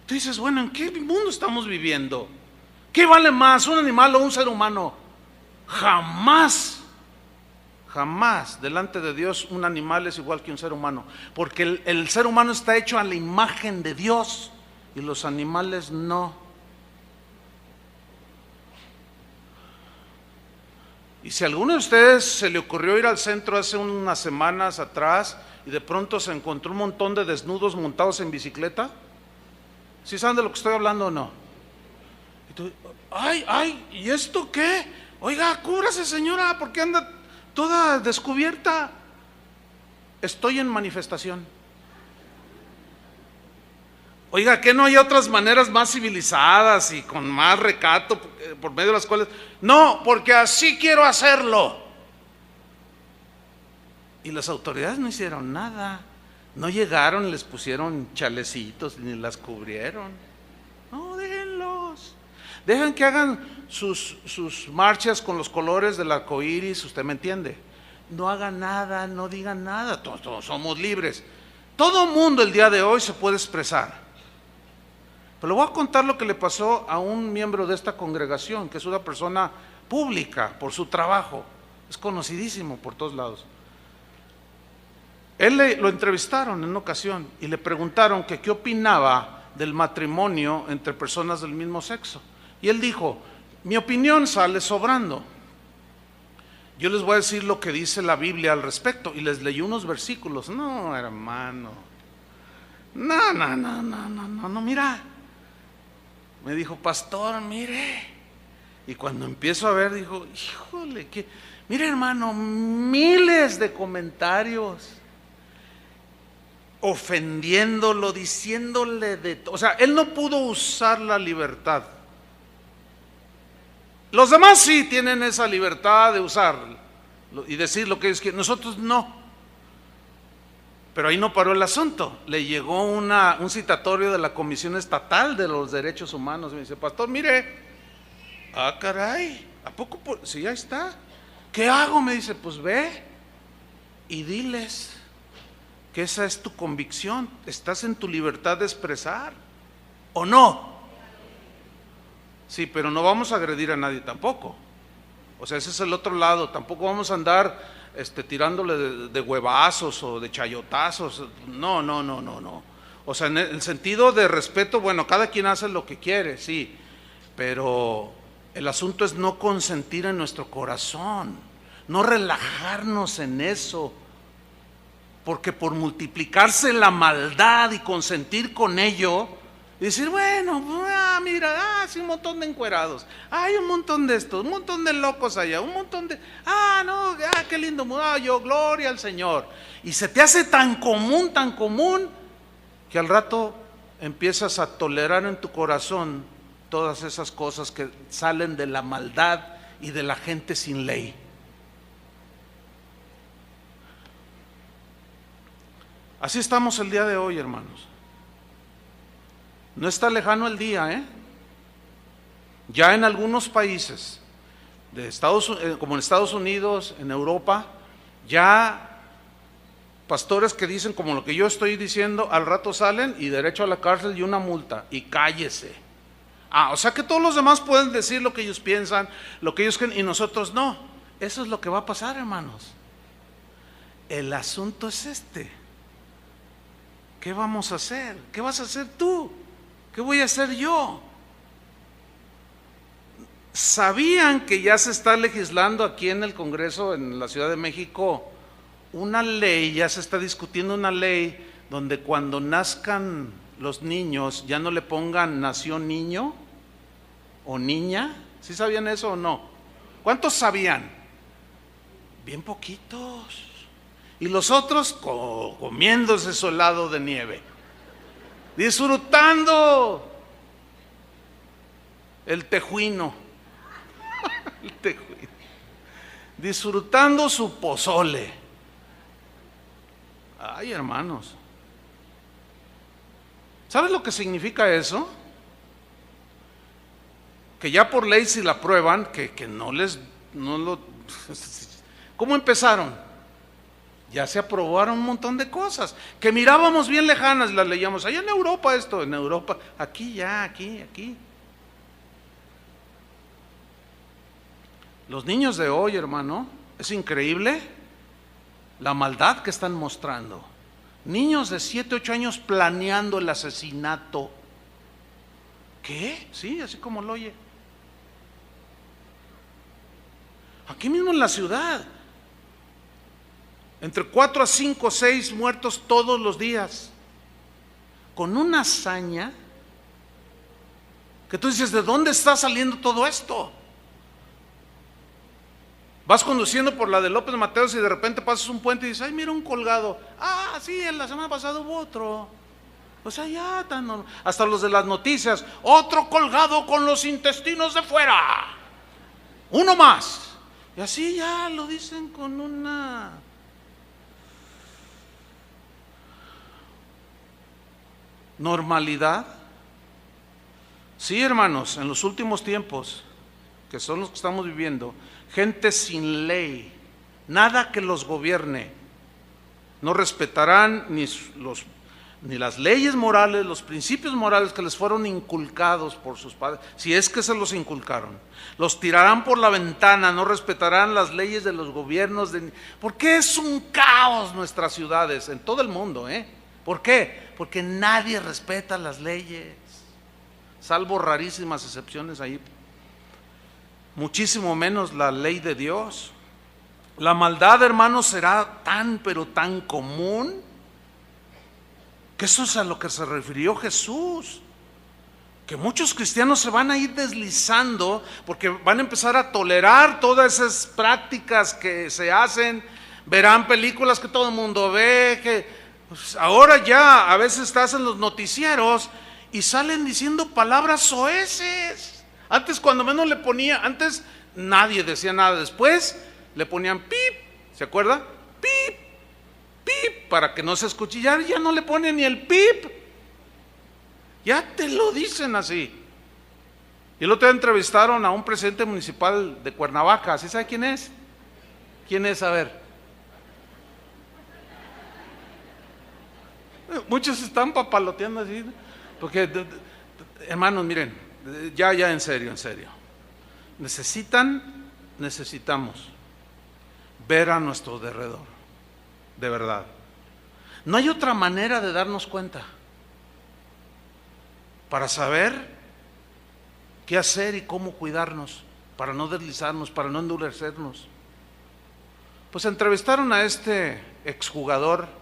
Speaker 1: Tú dices: bueno, ¿en qué mundo estamos viviendo? ¿Qué vale más, un animal o un ser humano? Jamás delante de Dios un animal es igual que un ser humano, porque el ser humano está hecho a la imagen de Dios y los animales no. Y si a alguno de ustedes se le ocurrió ir al centro hace unas semanas atrás y de pronto se encontró un montón de desnudos montados en bicicleta, ¿sí saben de lo que estoy hablando o no? Y tú: ay, ¿y esto qué? Oiga, cúbrase, señora, ¿por qué anda toda descubierta? Estoy en manifestación. Oiga, ¿que no hay otras maneras más civilizadas y con más recato por medio de las cuales? No, porque así quiero hacerlo. Y las autoridades no hicieron nada. No llegaron, les pusieron chalecitos ni las cubrieron. No, déjenlos. Dejen que hagan sus marchas con los colores del arco iris, usted me entiende. No hagan nada, no digan nada, todos somos libres. Todo mundo el día de hoy se puede expresar. Pero le voy a contar lo que le pasó a un miembro de esta congregación, que es una persona pública por su trabajo, es conocidísimo por todos lados. Lo entrevistaron en una ocasión y le preguntaron que qué opinaba del matrimonio entre personas del mismo sexo. Y él dijo: mi opinión sale sobrando. Yo les voy a decir lo que dice la Biblia al respecto. Y les leí unos versículos. No, hermano. No, mira. Me dijo: pastor, mire. Y cuando empiezo a ver, dijo: híjole, mire, hermano, miles de comentarios. ofendiéndolo, diciéndole o sea, él no pudo usar la libertad. Los demás sí tienen esa libertad de usar y decir lo que ellos quieren, nosotros no. Pero ahí no paró el asunto. Le llegó un citatorio de la Comisión Estatal de los Derechos Humanos. Me dice, pastor, mire, caray, ¿a poco? Sí, ahí está. ¿Qué hago? Me dice, pues ve y diles que esa es tu convicción, estás en tu libertad de expresar, ¿o no? Sí, pero no vamos a agredir a nadie tampoco. O sea, ese es el otro lado. Tampoco vamos a andar tirándole de huevazos o de chayotazos. No. O sea, en el sentido de respeto, bueno, cada quien hace lo que quiere, sí, pero el asunto es no consentir en nuestro corazón, no relajarnos en eso, porque por multiplicarse la maldad y consentir con ello, y decir, bueno, mira, sí, un montón de encuerados, hay un montón de estos, un montón de locos allá, un montón de, qué lindo, yo, gloria al Señor. Y se te hace tan común, que al rato empiezas a tolerar en tu corazón todas esas cosas que salen de la maldad y de la gente sin ley. Así estamos el día de hoy, hermanos. No está lejano el día, Ya en algunos países, como en Estados Unidos, en Europa, ya pastores que dicen como lo que yo estoy diciendo, al rato salen y derecho a la cárcel y una multa, y cállese. O sea que todos los demás pueden decir lo que ellos piensan, lo que ellos creen, y nosotros no. Eso es lo que va a pasar, hermanos. El asunto es ¿qué vamos a hacer? ¿Qué vas a hacer tú? ¿Qué voy a hacer yo? ¿Sabían que ya se está legislando aquí en el Congreso, en la Ciudad de México, una ley, ya se está discutiendo una ley donde cuando nazcan los niños ya no le pongan nació niño o niña? ¿Sí sabían eso o no? ¿Cuántos sabían? Bien poquitos. Y los otros comiéndose su helado de nieve, disfrutando el tejuino, disfrutando su pozole. Ay, hermanos, ¿sabes lo que significa eso? Que ya por ley, si la aprueban, que ¿cómo empezaron? Ya se aprobaron un montón de cosas que mirábamos bien lejanas, las leíamos allá en Europa, en Europa, aquí. Los niños de hoy, hermano, es increíble la maldad que están mostrando. Niños de 7, 8 años planeando el asesinato. ¿Qué? Sí, así como lo oye. Aquí mismo en la ciudad. Entre 4 a 5, 6 muertos todos los días, con una hazaña que tú dices, ¿de dónde está saliendo todo esto? Vas conduciendo por la de López Mateos y de repente pasas un puente y dices, ay, mira un colgado. Sí, en la semana pasada hubo otro. O sea, ya hasta los de las noticias, otro colgado con los intestinos de fuera, uno más. Y así ya lo dicen con una normalidad. Sí, hermanos, en los últimos tiempos, que son los que estamos viviendo, gente sin ley, nada que los gobierne, no respetarán ni las leyes morales, los principios morales que les fueron inculcados por sus padres, si es que se los inculcaron, los tirarán por la ventana, no respetarán las leyes de los gobiernos, porque es un caos nuestras ciudades, en todo el mundo, ¿por qué? Porque nadie respeta las leyes, salvo rarísimas excepciones ahí, muchísimo menos la ley de Dios. La maldad, hermanos, será pero tan común, que eso es a lo que se refirió Jesús, que muchos cristianos se van a ir deslizando porque van a empezar a tolerar todas esas prácticas que se hacen, verán películas que todo el mundo ve, que Pues ahora ya a veces estás en los noticieros y salen diciendo palabras soeces. Antes cuando menos le ponía, antes nadie decía nada, después le ponían pip, ¿se acuerda? Pip, pip, para que no se escuche, ya no le ponen ni el pip, ya te lo dicen así. Y el otro día entrevistaron a un presidente municipal de Cuernavaca, ¿sí sabe quién es? ¿Quién es? A ver. Muchos están papaloteando así, porque, hermanos, miren, ya en serio, necesitamos ver a nuestro derredor, de verdad. No hay otra manera de darnos cuenta, para saber qué hacer y cómo cuidarnos, para no deslizarnos, para no endurecernos. Pues entrevistaron a este exjugador.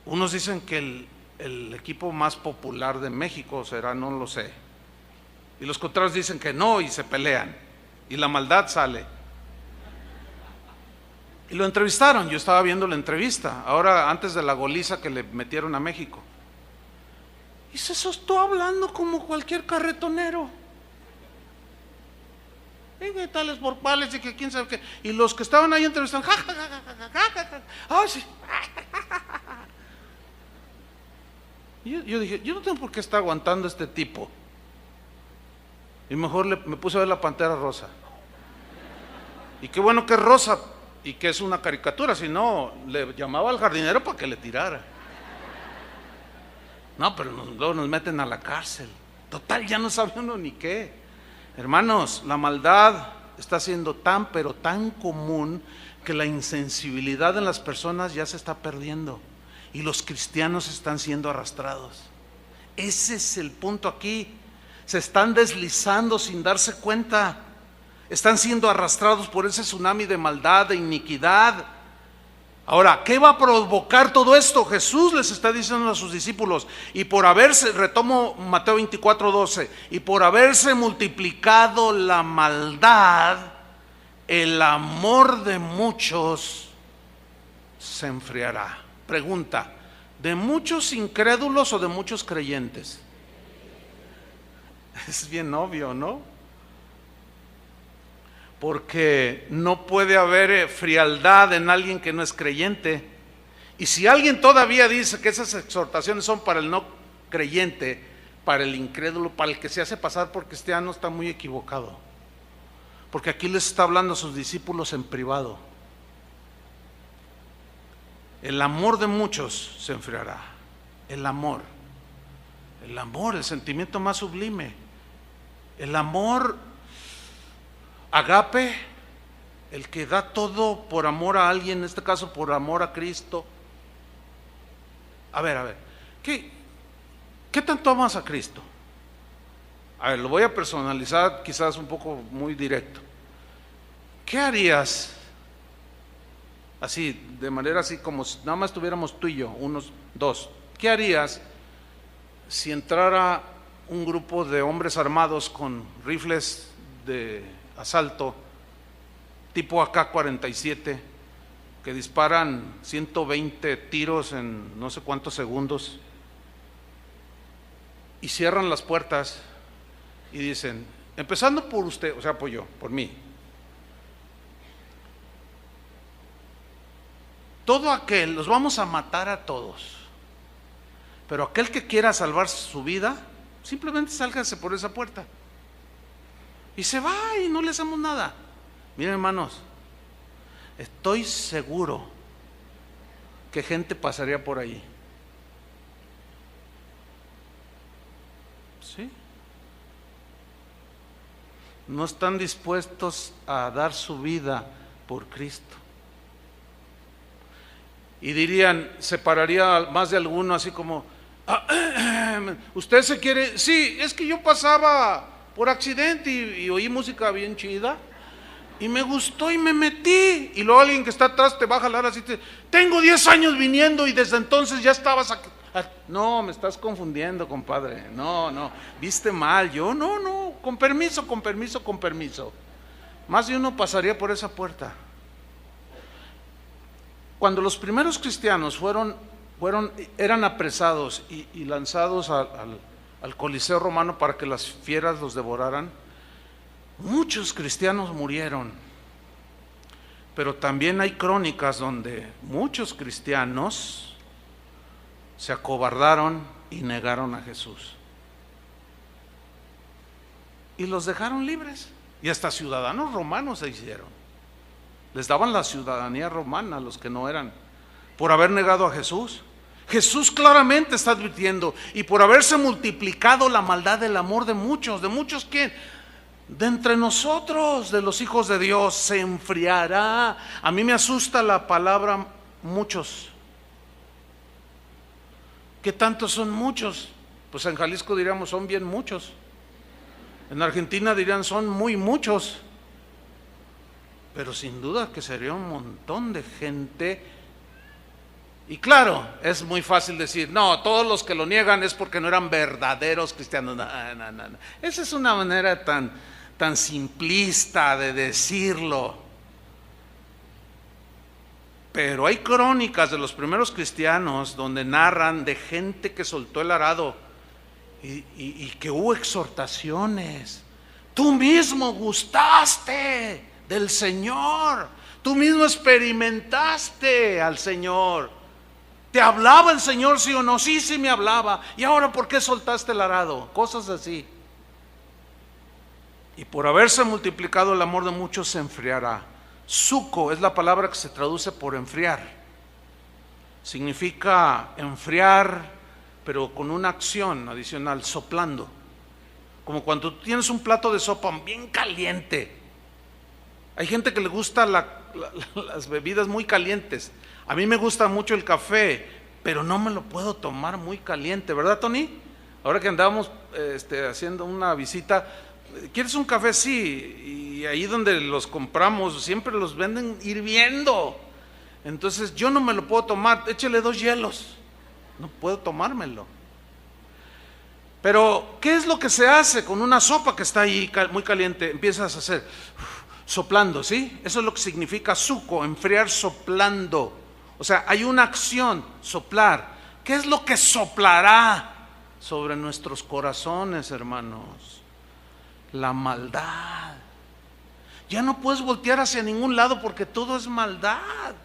Speaker 1: Unos dicen que el equipo más popular de México será, no lo sé. Y los contrarios dicen que no y se pelean. Y la maldad sale. Y lo entrevistaron, yo estaba viendo la entrevista, ahora antes de la goliza que le metieron a México. Y se sostuvo hablando como cualquier carretonero. Y tales por cuales y que quién sabe qué. Y los que estaban ahí entrevistando, ¡ay, sí! Yo dije, yo no tengo por qué estar aguantando a este tipo. Y mejor me puse a ver la Pantera Rosa. Y qué bueno que es rosa y que es una caricatura, si no, le llamaba al jardinero para que le tirara. No, pero luego nos meten a la cárcel. Total, ya no sabe uno ni qué. Hermanos, la maldad está siendo tan, pero tan común que la insensibilidad en las personas ya se está perdiendo. Y los cristianos están siendo arrastrados. Ese es el punto aquí. Se están deslizando sin darse cuenta. Están siendo arrastrados por ese tsunami de maldad, de iniquidad. Ahora, ¿qué va a provocar todo esto? Jesús les está diciendo a sus discípulos, y por haberse, retomo Mateo 24:12, y por haberse multiplicado la maldad, el amor de muchos se enfriará. Pregunta, ¿de muchos incrédulos o de muchos creyentes? Es bien obvio, ¿no? Porque no puede haber frialdad en alguien que no es creyente. Y si alguien todavía dice que esas exhortaciones son para el no creyente, para el incrédulo, para el que se hace pasar por cristiano, está muy equivocado. Porque aquí les está hablando a sus discípulos en privado. El amor de muchos se enfriará. El amor, el sentimiento más sublime. El amor agape, el que da todo por amor a alguien, en este caso por amor a Cristo. A ver, ¿qué tanto amas a Cristo? A ver, lo voy a personalizar quizás un poco muy directo. ¿Qué harías? Así, de manera así como si nada más estuviéramos tú y yo, unos dos. ¿Qué harías si entrara un grupo de hombres armados con rifles de asalto tipo AK-47 que disparan 120 tiros en no sé cuántos segundos y cierran las puertas y dicen, empezando por usted, o sea, por mí, todo aquel, los vamos a matar a todos, pero aquel que quiera salvar su vida, simplemente sálgase por esa puerta y se va y no le hacemos nada. Miren, hermanos, estoy seguro que gente pasaría por ahí. ¿Sí? No están dispuestos a dar su vida por Cristo. Y dirían, separaría más de alguno así como, usted se quiere, sí, es que yo pasaba por accidente y oí música bien chida y me gustó y me metí, y luego alguien que está atrás te va a jalar así, tengo 10 años viniendo y desde entonces ya estabas aquí. No, me estás confundiendo, compadre, no, viste mal, yo no, con permiso, más de uno pasaría por esa puerta. Cuando los primeros cristianos fueron eran apresados y lanzados al Coliseo romano para que las fieras los devoraran. Muchos cristianos murieron, pero también hay crónicas donde muchos cristianos se acobardaron y negaron a Jesús. Y los dejaron libres. Y hasta ciudadanos romanos se hicieron. Les daban la ciudadanía romana a los que no eran, por haber negado a Jesús. Jesús claramente está advirtiendo, y por haberse multiplicado la maldad del amor de muchos ¿quién? De entre nosotros, de los hijos de Dios, se enfriará. A mí me asusta la palabra muchos. ¿Qué tantos son muchos? Pues en Jalisco diríamos son bien muchos. En Argentina dirían son muy muchos. Pero sin duda que sería un montón de gente. Y claro, es muy fácil decir, no, todos los que lo niegan es porque no eran verdaderos cristianos. No. Esa es una manera tan simplista de decirlo. Pero hay crónicas de los primeros cristianos donde narran de gente que soltó el arado y que hubo exhortaciones. Tú mismo gustaste del Señor, tú mismo experimentaste al Señor. ¿Te hablaba el Señor, sí o no? Sí, sí me hablaba. ¿Y ahora por qué soltaste el arado? Cosas así. Y por haberse multiplicado el amor de muchos se enfriará. Suco es la palabra que se traduce por enfriar. Significa enfriar, pero con una acción adicional, soplando. Como cuando tú tienes un plato de sopa bien caliente. Hay gente que le gusta las bebidas muy calientes. A mí me gusta mucho el café, pero no me lo puedo tomar muy caliente, ¿verdad, Tony? Ahora que andábamos haciendo una visita, ¿quieres un café? Sí, y ahí donde los compramos siempre los venden hirviendo. Entonces yo no me lo puedo tomar, échale 2 hielos, no puedo tomármelo. Pero ¿qué es lo que se hace con una sopa que está ahí muy caliente? Empiezas a hacer soplando, ¿sí? Eso es lo que significa suco, enfriar soplando. O sea, hay una acción, soplar. ¿Qué es lo que soplará sobre nuestros corazones, hermanos? La maldad. Ya no puedes voltear hacia ningún lado porque todo es maldad.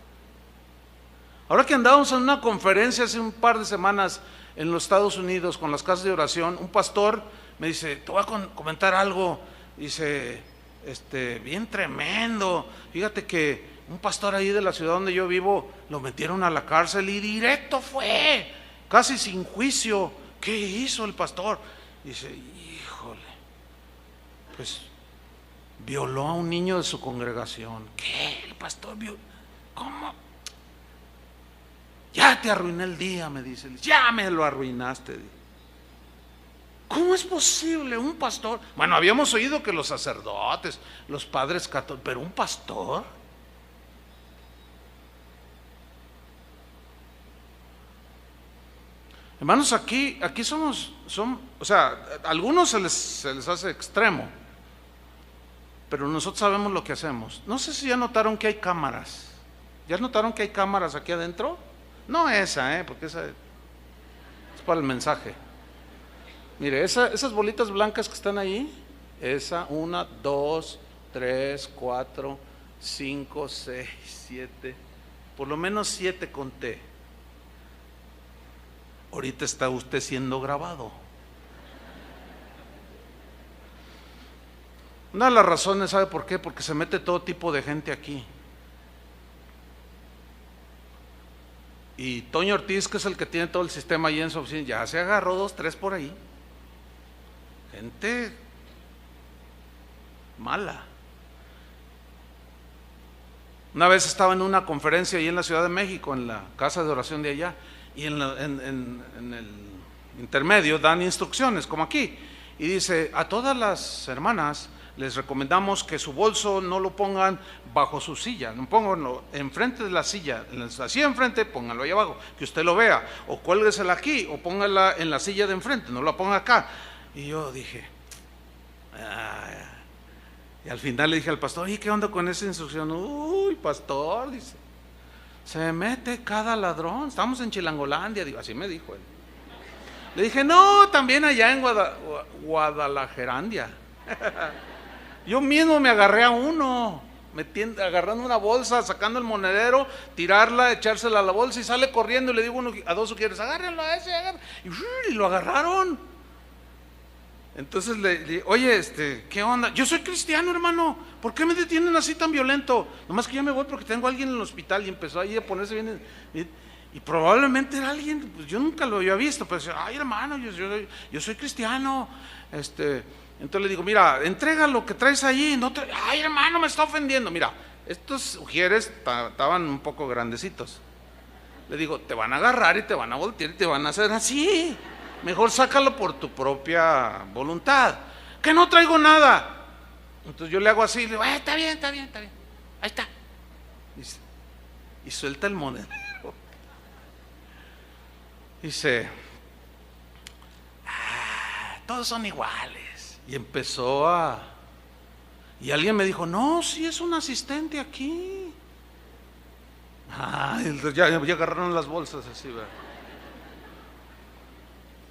Speaker 1: Ahora que andábamos en una conferencia hace un par de semanas en los Estados Unidos con las casas de oración, un pastor me dice, te voy a comentar algo, dice, bien tremendo. Fíjate que un pastor ahí de la ciudad donde yo vivo lo metieron a la cárcel y directo fue, casi sin juicio. ¿Qué hizo el pastor? Dice, híjole, pues violó a un niño de su congregación. ¿Qué? El pastor violó. ¿Cómo? Ya te arruiné el día, me dice. Ya me lo arruinaste. ¿Cómo es posible un pastor? Bueno, habíamos oído que los sacerdotes, los padres católicos, pero un pastor. Hermanos, aquí o sea, a algunos se les hace extremo, pero nosotros sabemos lo que hacemos. No sé si ya notaron que hay cámaras. ¿Ya notaron que hay cámaras aquí adentro? No esa, porque esa es para el mensaje. Mire, esas bolitas blancas que están ahí, esa, 1, 2, 3, 4, 5, 6, 7, por lo menos 7 conté. Ahorita está usted siendo grabado. Una de las razones, ¿sabe por qué? Porque se mete todo tipo de gente aquí. Y Toño Ortiz, que es el que tiene todo el sistema ahí en su oficina, ya se agarró 2, 3 por ahí. Gente mala. Una vez estaba en una conferencia ahí en la Ciudad de México, en la casa de oración de allá, y en el intermedio dan instrucciones, como aquí, y dice, a todas las hermanas les recomendamos que su bolso no lo pongan bajo su silla, no pónganlo enfrente de la silla, así enfrente, pónganlo ahí abajo, que usted lo vea, o cuélguesela aquí, o póngala en la silla de enfrente, no la ponga acá. Y yo dije, y al final le dije al pastor, ¿y qué onda con esa instrucción? Uy, pastor, dice, se mete cada ladrón. Estamos en Chilangolandia, digo, así me dijo él. Le dije, no, también allá en Guadalajerandia. Yo mismo me agarré a uno, agarrando una bolsa, sacando el monedero, tirarla, echársela a la bolsa y sale corriendo y le digo a dos quieres, agárrenlo a ese, y lo agarraron. Entonces le dije, oye, ¿qué onda? Yo soy cristiano, hermano, ¿por qué me detienen así tan violento? Nomás que ya me voy porque tengo a alguien en el hospital. Y empezó ahí a ponerse bien, y probablemente era alguien, pues yo nunca lo había visto, pero decía, ay hermano, yo soy cristiano. Entonces le digo, mira, entrega lo que traes ahí, ay hermano, me está ofendiendo. Mira, estos ujieres estaban un poco grandecitos. Le digo, te van a agarrar y te van a voltear y te van a hacer así. Mejor sácalo por tu propia voluntad. Que no traigo nada. Entonces yo le hago así, le digo, está bien. Ahí está. Y suelta el monedero. Dice, todos son iguales. Y empezó y alguien me dijo, no, sí es un asistente aquí. Ya agarraron las bolsas así, ¿verdad?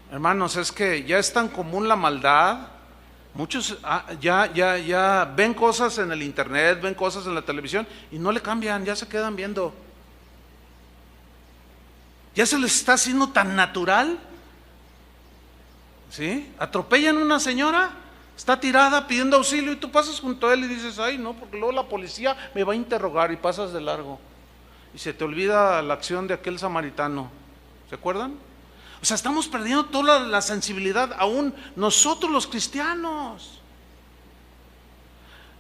Speaker 1: Hermanos, es que ya es tan común la maldad. Muchos ya ven cosas en el internet, ven cosas en la televisión y no le cambian, ya se quedan viendo. Ya se les está haciendo tan natural. ¿Sí? Atropellan a una señora, está tirada pidiendo auxilio y tú pasas junto a él y dices, ay no, porque luego la policía me va a interrogar, y pasas de largo. Y se te olvida la acción de aquel samaritano. ¿Se acuerdan? O sea, estamos perdiendo toda la sensibilidad, aún nosotros los cristianos.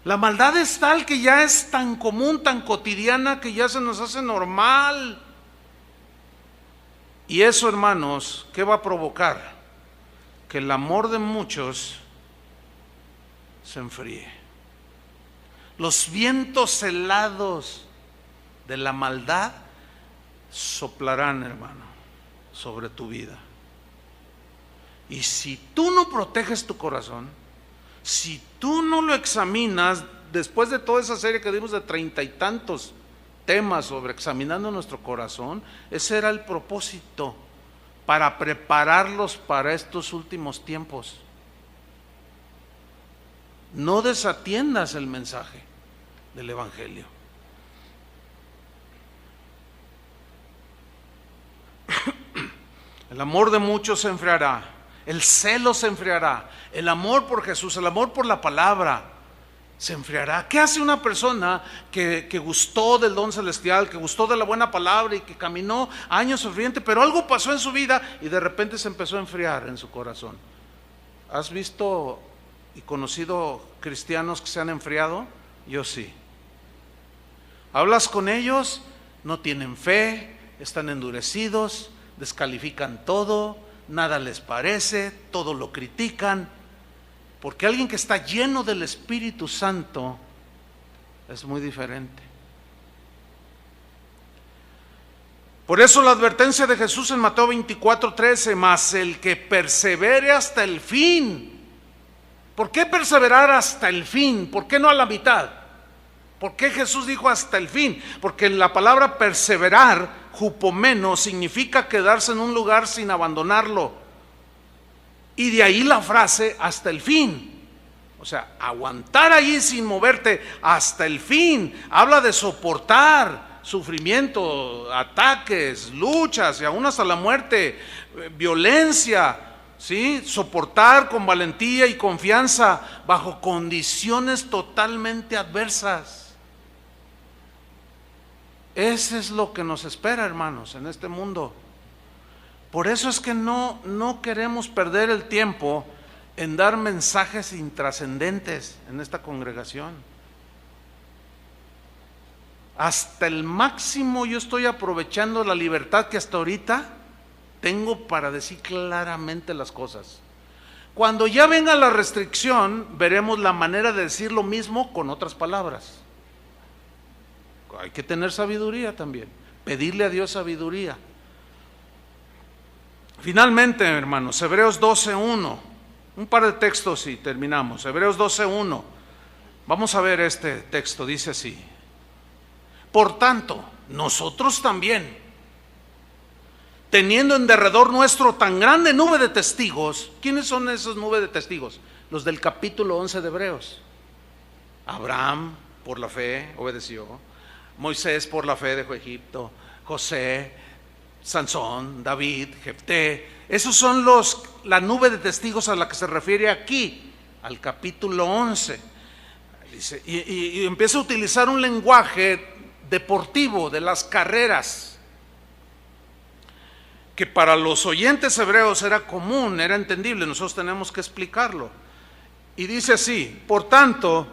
Speaker 1: La maldad es tal que ya es tan común, tan cotidiana, que ya se nos hace normal. Y eso, hermanos, ¿qué va a provocar? Que el amor de muchos se enfríe. Los vientos helados de la maldad soplarán, hermano, sobre tu vida. Y si tú no proteges tu corazón, si tú no lo examinas, después de toda esa serie que dimos de 30 y tantos temas sobre examinando nuestro corazón, ese era el propósito, para prepararlos para estos últimos tiempos. No desatiendas el mensaje del Evangelio. El amor de muchos se enfriará, el celo se enfriará, el amor por Jesús, el amor por la palabra se enfriará. ¿Qué hace una persona que gustó del don celestial, que gustó de la buena palabra y que caminó años ferviente, pero algo pasó en su vida y de repente se empezó a enfriar en su corazón? ¿Has visto y conocido cristianos que se han enfriado? Yo sí. Hablas con ellos, no tienen fe, están endurecidos, descalifican todo, nada les parece, todo lo critican. Porque alguien que está lleno del Espíritu Santo es muy diferente. Por eso la advertencia de Jesús en Mateo 24:13, mas el que persevere hasta el fin. ¿Por qué perseverar hasta el fin? ¿Por qué no a la mitad? ¿Por qué Jesús dijo hasta el fin? Porque la palabra perseverar, hupomeno, significa quedarse en un lugar sin abandonarlo. Y de ahí la frase hasta el fin. O sea, aguantar ahí sin moverte hasta el fin. Habla de soportar sufrimiento, ataques, luchas y aún hasta la muerte, violencia, ¿sí? Soportar con valentía y confianza bajo condiciones totalmente adversas. Ese es lo que nos espera, hermanos, en este mundo. Por eso es que no queremos perder el tiempo en dar mensajes intrascendentes en esta congregación. Hasta el máximo yo estoy aprovechando la libertad que hasta ahorita tengo para decir claramente las cosas. Cuando ya venga la restricción, veremos la manera de decir lo mismo con otras palabras. Hay que tener sabiduría también, pedirle a Dios sabiduría. Finalmente, hermanos, Hebreos 12:1, un par de textos y terminamos. Hebreos 12:1, vamos a ver este texto, dice así: por tanto, nosotros también, teniendo en derredor nuestro tan grande nube de testigos. ¿Quiénes son esos nubes de testigos? Los del capítulo 11 de Hebreos. Abraham por la fe obedeció, Moisés por la fe dejó Egipto, José, Sansón, David, Jefté. Esos son la nube de testigos a la que se refiere aquí, al capítulo 11. Dice, y empieza a utilizar un lenguaje deportivo de las carreras, que para los oyentes hebreos era común, era entendible. Nosotros tenemos que explicarlo. Y dice así: por tanto,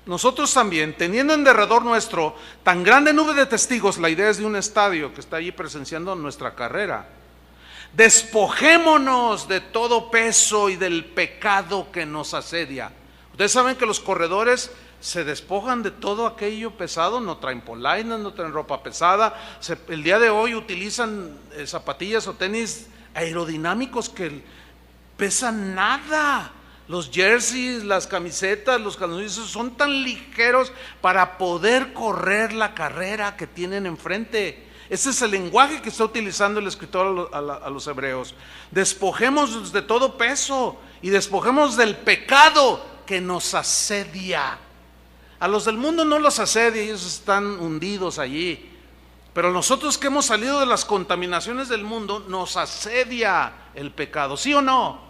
Speaker 1: nosotros también, teniendo en derredor nuestro tan grande nube de testigos, la idea es de un estadio que está allí presenciando nuestra carrera, despojémonos de todo peso y del pecado que nos asedia. Ustedes saben que los corredores se despojan de todo aquello pesado, no traen polainas, no traen ropa pesada. El día de hoy utilizan zapatillas o tenis aerodinámicos que pesan nada. Los jerseys, las camisetas, los calzones son tan ligeros para poder correr la carrera que tienen enfrente. Ese es el lenguaje que está utilizando el escritor a los hebreos. Despojémonos de todo peso y despojemos del pecado que nos asedia. A los del mundo no los asedia, ellos están hundidos allí. Pero nosotros que hemos salido de las contaminaciones del mundo, nos asedia el pecado, ¿sí o no?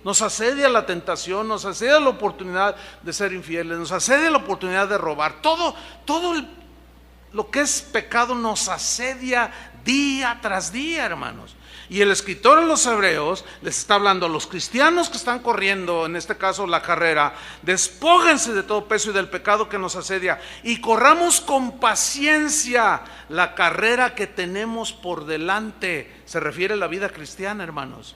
Speaker 1: Nos asedia la tentación, nos asedia la oportunidad de ser infieles, nos asedia la oportunidad de robar. Todo lo que es pecado nos asedia día tras día, hermanos. Y el escritor a los hebreos les está hablando a los cristianos que están corriendo, en este caso la carrera: despójense de todo peso y del pecado que nos asedia y corramos con paciencia la carrera que tenemos por delante. Se refiere a la vida cristiana, hermanos.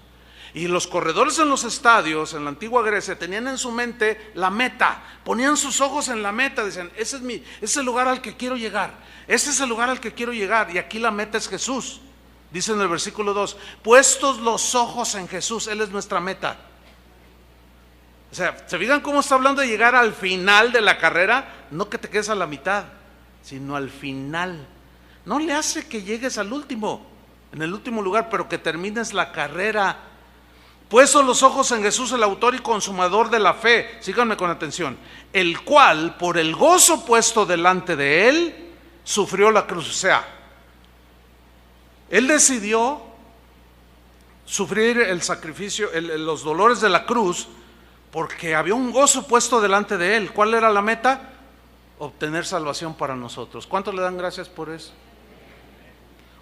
Speaker 1: Y los corredores en los estadios, en la antigua Grecia, tenían en su mente la meta, ponían sus ojos en la meta, decían: ese es el lugar al que quiero llegar, ese es el lugar al que quiero llegar. Y aquí la meta es Jesús. Dice en el versículo 2, puestos los ojos en Jesús, Él es nuestra meta. O sea, ¿se fijan cómo está hablando de llegar al final de la carrera? No que te quedes a la mitad, sino al final. No le hace que llegues al último, en el último lugar, pero que termines la carrera. Puestos los ojos en Jesús, el autor y consumador de la fe. Síganme con atención. El cual, por el gozo puesto delante de Él, sufrió la cruz. O sea, Él decidió sufrir el sacrificio, los dolores de la cruz, porque había un gozo puesto delante de Él. ¿Cuál era la meta? Obtener salvación para nosotros. ¿Cuántos le dan gracias por eso?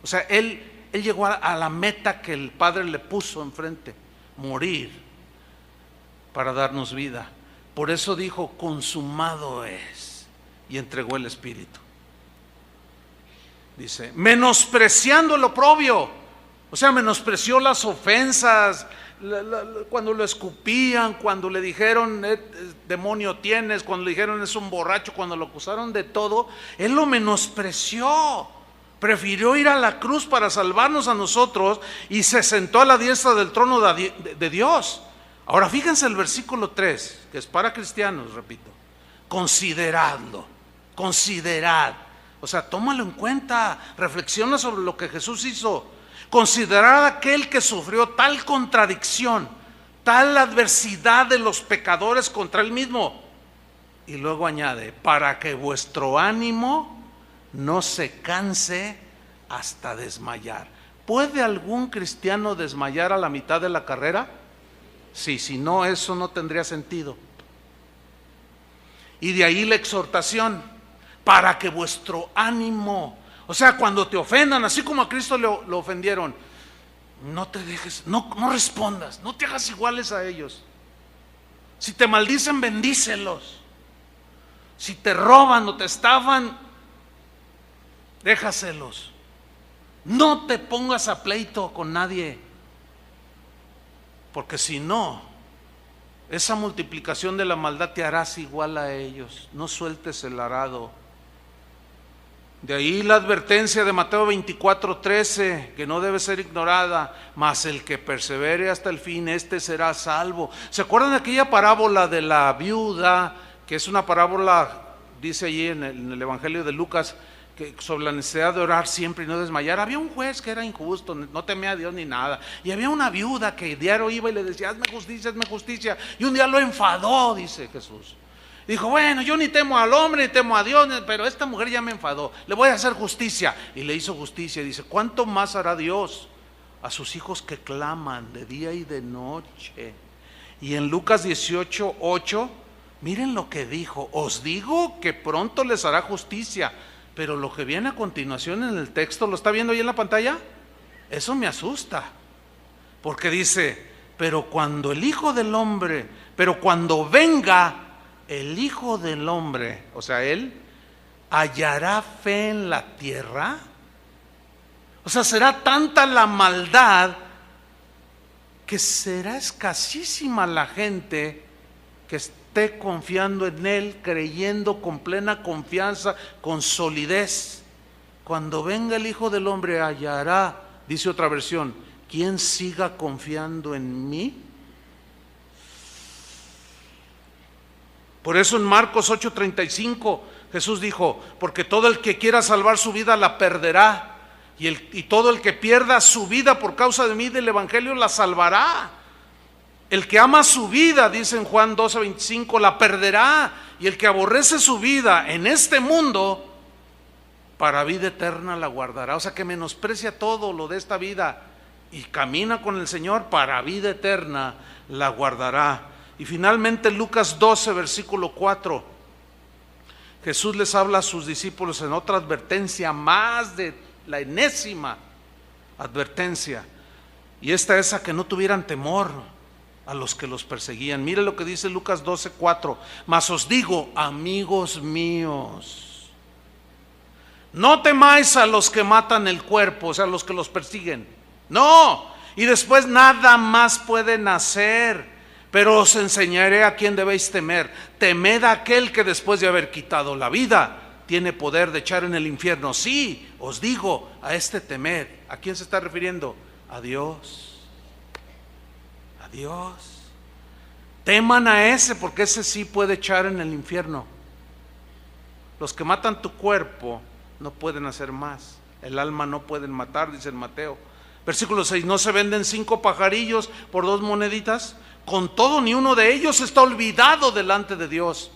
Speaker 1: O sea, Él llegó a la meta que el Padre le puso enfrente: morir para darnos vida. Por eso dijo: consumado es, y entregó el Espíritu. Dice, menospreciando el oprobio. O sea, menospreció las ofensas, cuando lo escupían, cuando le dijeron demonio tienes, cuando le dijeron es un borracho, cuando lo acusaron de todo. Él lo menospreció, prefirió ir a la cruz para salvarnos a nosotros, y se sentó a la diestra del trono de Dios. Ahora fíjense el versículo 3, que es para cristianos, repito: consideradlo, considerad. O sea, tómalo en cuenta, reflexiona sobre lo que Jesús hizo. Considerad aquel que sufrió tal contradicción, tal adversidad de los pecadores contra él mismo. Y luego añade: para que vuestro ánimo no se canse hasta desmayar. ¿Puede algún cristiano desmayar a la mitad de la carrera? Sí, si no, eso no tendría sentido. Y de ahí la exhortación: para que vuestro ánimo, o sea, cuando te ofendan, así como a Cristo lo ofendieron, no te dejes, no respondas, no te hagas iguales a ellos. Si te maldicen, bendícelos. Si te roban o te estafan, déjaselos. No te pongas a pleito con nadie, porque si no, esa multiplicación de la maldad te harás igual a ellos. No sueltes el arado. De ahí la advertencia de Mateo 24:13, que no debe ser ignorada: mas el que persevere hasta el fin, este será salvo. ¿Se acuerdan de aquella parábola de la viuda? Que es una parábola, dice allí en el Evangelio de Lucas, sobre la necesidad de orar siempre y no desmayar. Había un juez que era injusto, no temía a Dios ni nada, y había una viuda que diario iba y le decía: hazme justicia, y un día lo enfadó, dice Jesús. Dijo: bueno, yo ni temo al hombre ni temo a Dios, pero esta mujer ya me enfadó, le voy a hacer justicia. Y le hizo justicia. Y dice: ¿cuánto más hará Dios a sus hijos que claman de día y de noche? Y en Lucas 18:8, miren lo que dijo: os digo que pronto les hará justicia. Pero lo que viene a continuación en el texto, ¿lo está viendo ahí en la pantalla? Eso me asusta, porque dice: pero cuando venga el Hijo del Hombre, o sea, Él, ¿hallará fe en la tierra? O sea, será tanta la maldad que será escasísima la gente que esté confiando en Él, creyendo con plena confianza, con solidez. Cuando venga el Hijo del Hombre, hallará, dice otra versión, ¿quién siga confiando en mí? Por eso en Marcos 8:35 Jesús dijo: porque todo el que quiera salvar su vida la perderá, y todo el que pierda su vida por causa de mí, del evangelio, la salvará. El que ama su vida, dice en Juan 12:25, la perderá, y el que aborrece su vida en este mundo, para vida eterna la guardará. O sea, que menosprecia todo lo de esta vida y camina con el Señor, para vida eterna la guardará. Y finalmente Lucas 12, versículo 4, Jesús les habla a sus discípulos en otra advertencia, más de la enésima advertencia, y esta es a que no tuvieran temor a los que los perseguían. Mire lo que dice Lucas 12, 4: mas os digo, amigos míos, no temáis a los que matan el cuerpo, o sea, a los que los persiguen, no, y después nada más pueden hacer. Pero os enseñaré a quién debéis temer. Temed a aquel que después de haber quitado la vida tiene poder de echar en el infierno. Sí, os digo, a este temed. ¿A quién se está refiriendo? A Dios. A Dios. Teman a ese, porque ese sí puede echar en el infierno. Los que matan tu cuerpo no pueden hacer más. El alma no pueden matar, dice en Mateo. Versículo 6: ¿no se venden 5 pajarillos por 2 moneditas? Con todo, ni uno de ellos está olvidado delante de Dios.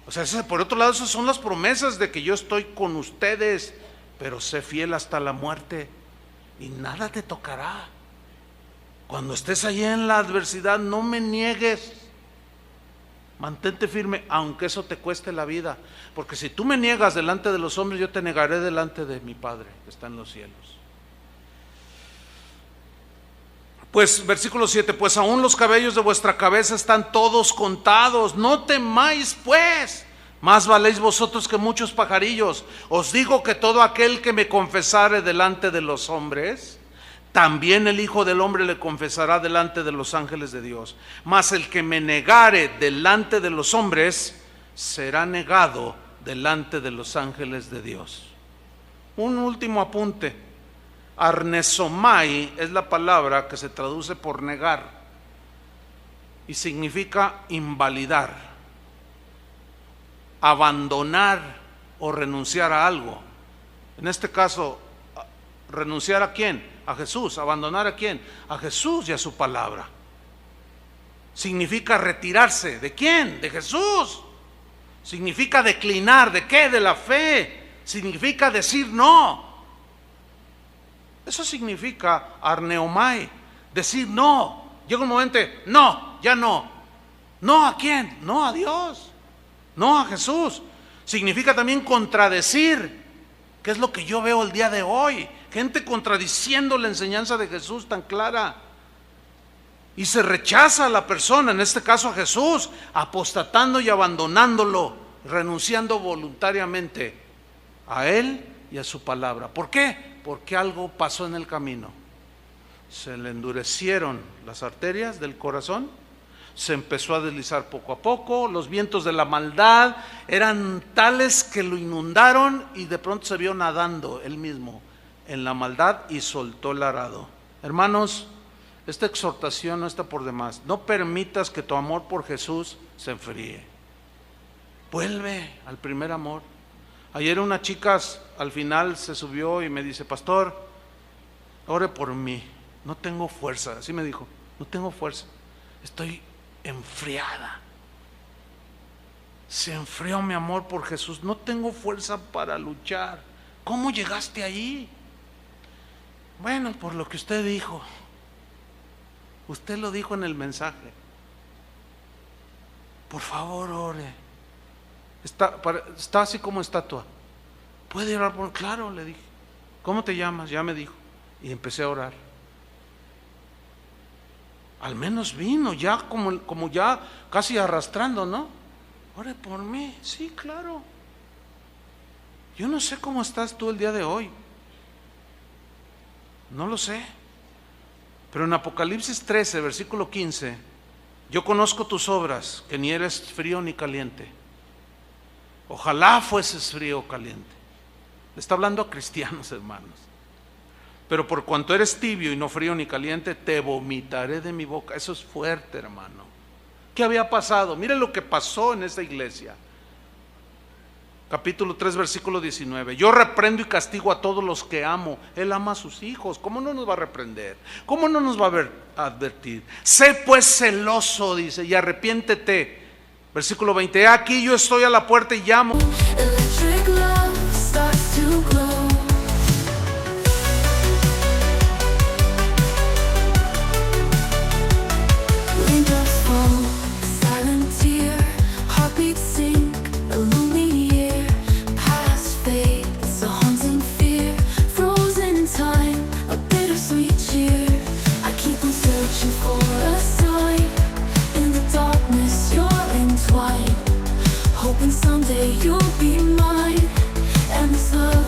Speaker 1: O sea, por otro lado, esas son las promesas de que yo estoy con ustedes, pero sé fiel hasta la muerte y nada te tocará. Cuando estés allí en la adversidad, no me niegues. Mantente firme, aunque eso te cueste la vida. Porque si tú me niegas delante de los hombres, yo te negaré delante de mi Padre que está en los cielos. Pues, versículo 7: pues aún los cabellos de vuestra cabeza están todos contados. No temáis pues, más valéis vosotros que muchos pajarillos. Os digo que todo aquel que me confesare delante de los hombres, también el Hijo del Hombre le confesará delante de los ángeles de Dios. Mas el que me negare delante de los hombres, será negado delante de los ángeles de Dios. Un último apunte. Arnesomai es la palabra que se traduce por negar y significa invalidar, abandonar o renunciar a algo. En este caso, ¿renunciar a quién? A Jesús. ¿Abandonar a quién? A Jesús y a su palabra. Significa retirarse. ¿De quién? De Jesús. Significa declinar. ¿De qué? De la fe. Significa decir no. Eso significa arneomai, decir no. Llega un momento, no, ya no. ¿No a quién? No a Dios, no a Jesús. Significa también contradecir, que es lo que yo veo el día de hoy. Gente contradiciendo la enseñanza de Jesús tan clara. Y se rechaza a la persona, en este caso a Jesús, apostatando y abandonándolo, renunciando voluntariamente a Él y a su palabra. ¿Por qué? Porque algo pasó en el camino. Se le endurecieron las arterias del corazón, se empezó a deslizar poco a poco, los vientos de la maldad eran tales que lo inundaron y de pronto se vio nadando él mismo en la maldad y soltó el arado. Hermanos, esta exhortación no está por demás. No permitas que tu amor por Jesús se enfríe. Vuelve al primer amor. Ayer una chica al final se subió y me dice, pastor, ore por mí, no tengo fuerza. Así me dijo, no tengo fuerza, estoy enfriada. Se enfrió mi amor por Jesús, no tengo fuerza para luchar. ¿Cómo llegaste ahí? Bueno, por lo que usted dijo. Usted lo dijo en el mensaje. Por favor, ore. Está así como estatua. ¿Puede orar por? Claro, le dije. ¿Cómo te llamas? Ya me dijo. Y empecé a orar. Al menos vino, ya como ya casi arrastrando, ¿no? Ore por mí. Sí, claro. Yo no sé cómo estás tú el día de hoy. No lo sé. Pero en Apocalipsis 13, versículo 15, yo conozco tus obras, que ni eres frío ni caliente. Ojalá fueses frío o caliente. Le está hablando a cristianos, hermanos. Pero por cuanto eres tibio y no frío ni caliente, te vomitaré de mi boca. Eso es fuerte, hermano. ¿Qué había pasado? Mire lo que pasó en esta iglesia. Capítulo 3, versículo 19. Yo reprendo y castigo a todos los que amo. Él ama a sus hijos. ¿Cómo no nos va a reprender? ¿Cómo no nos va a advertir? Sé pues celoso, dice, y arrepiéntete. Versículo 20. Aquí yo estoy a la puerta y llamo.
Speaker 2: Hoping someday you'll be mine, and this love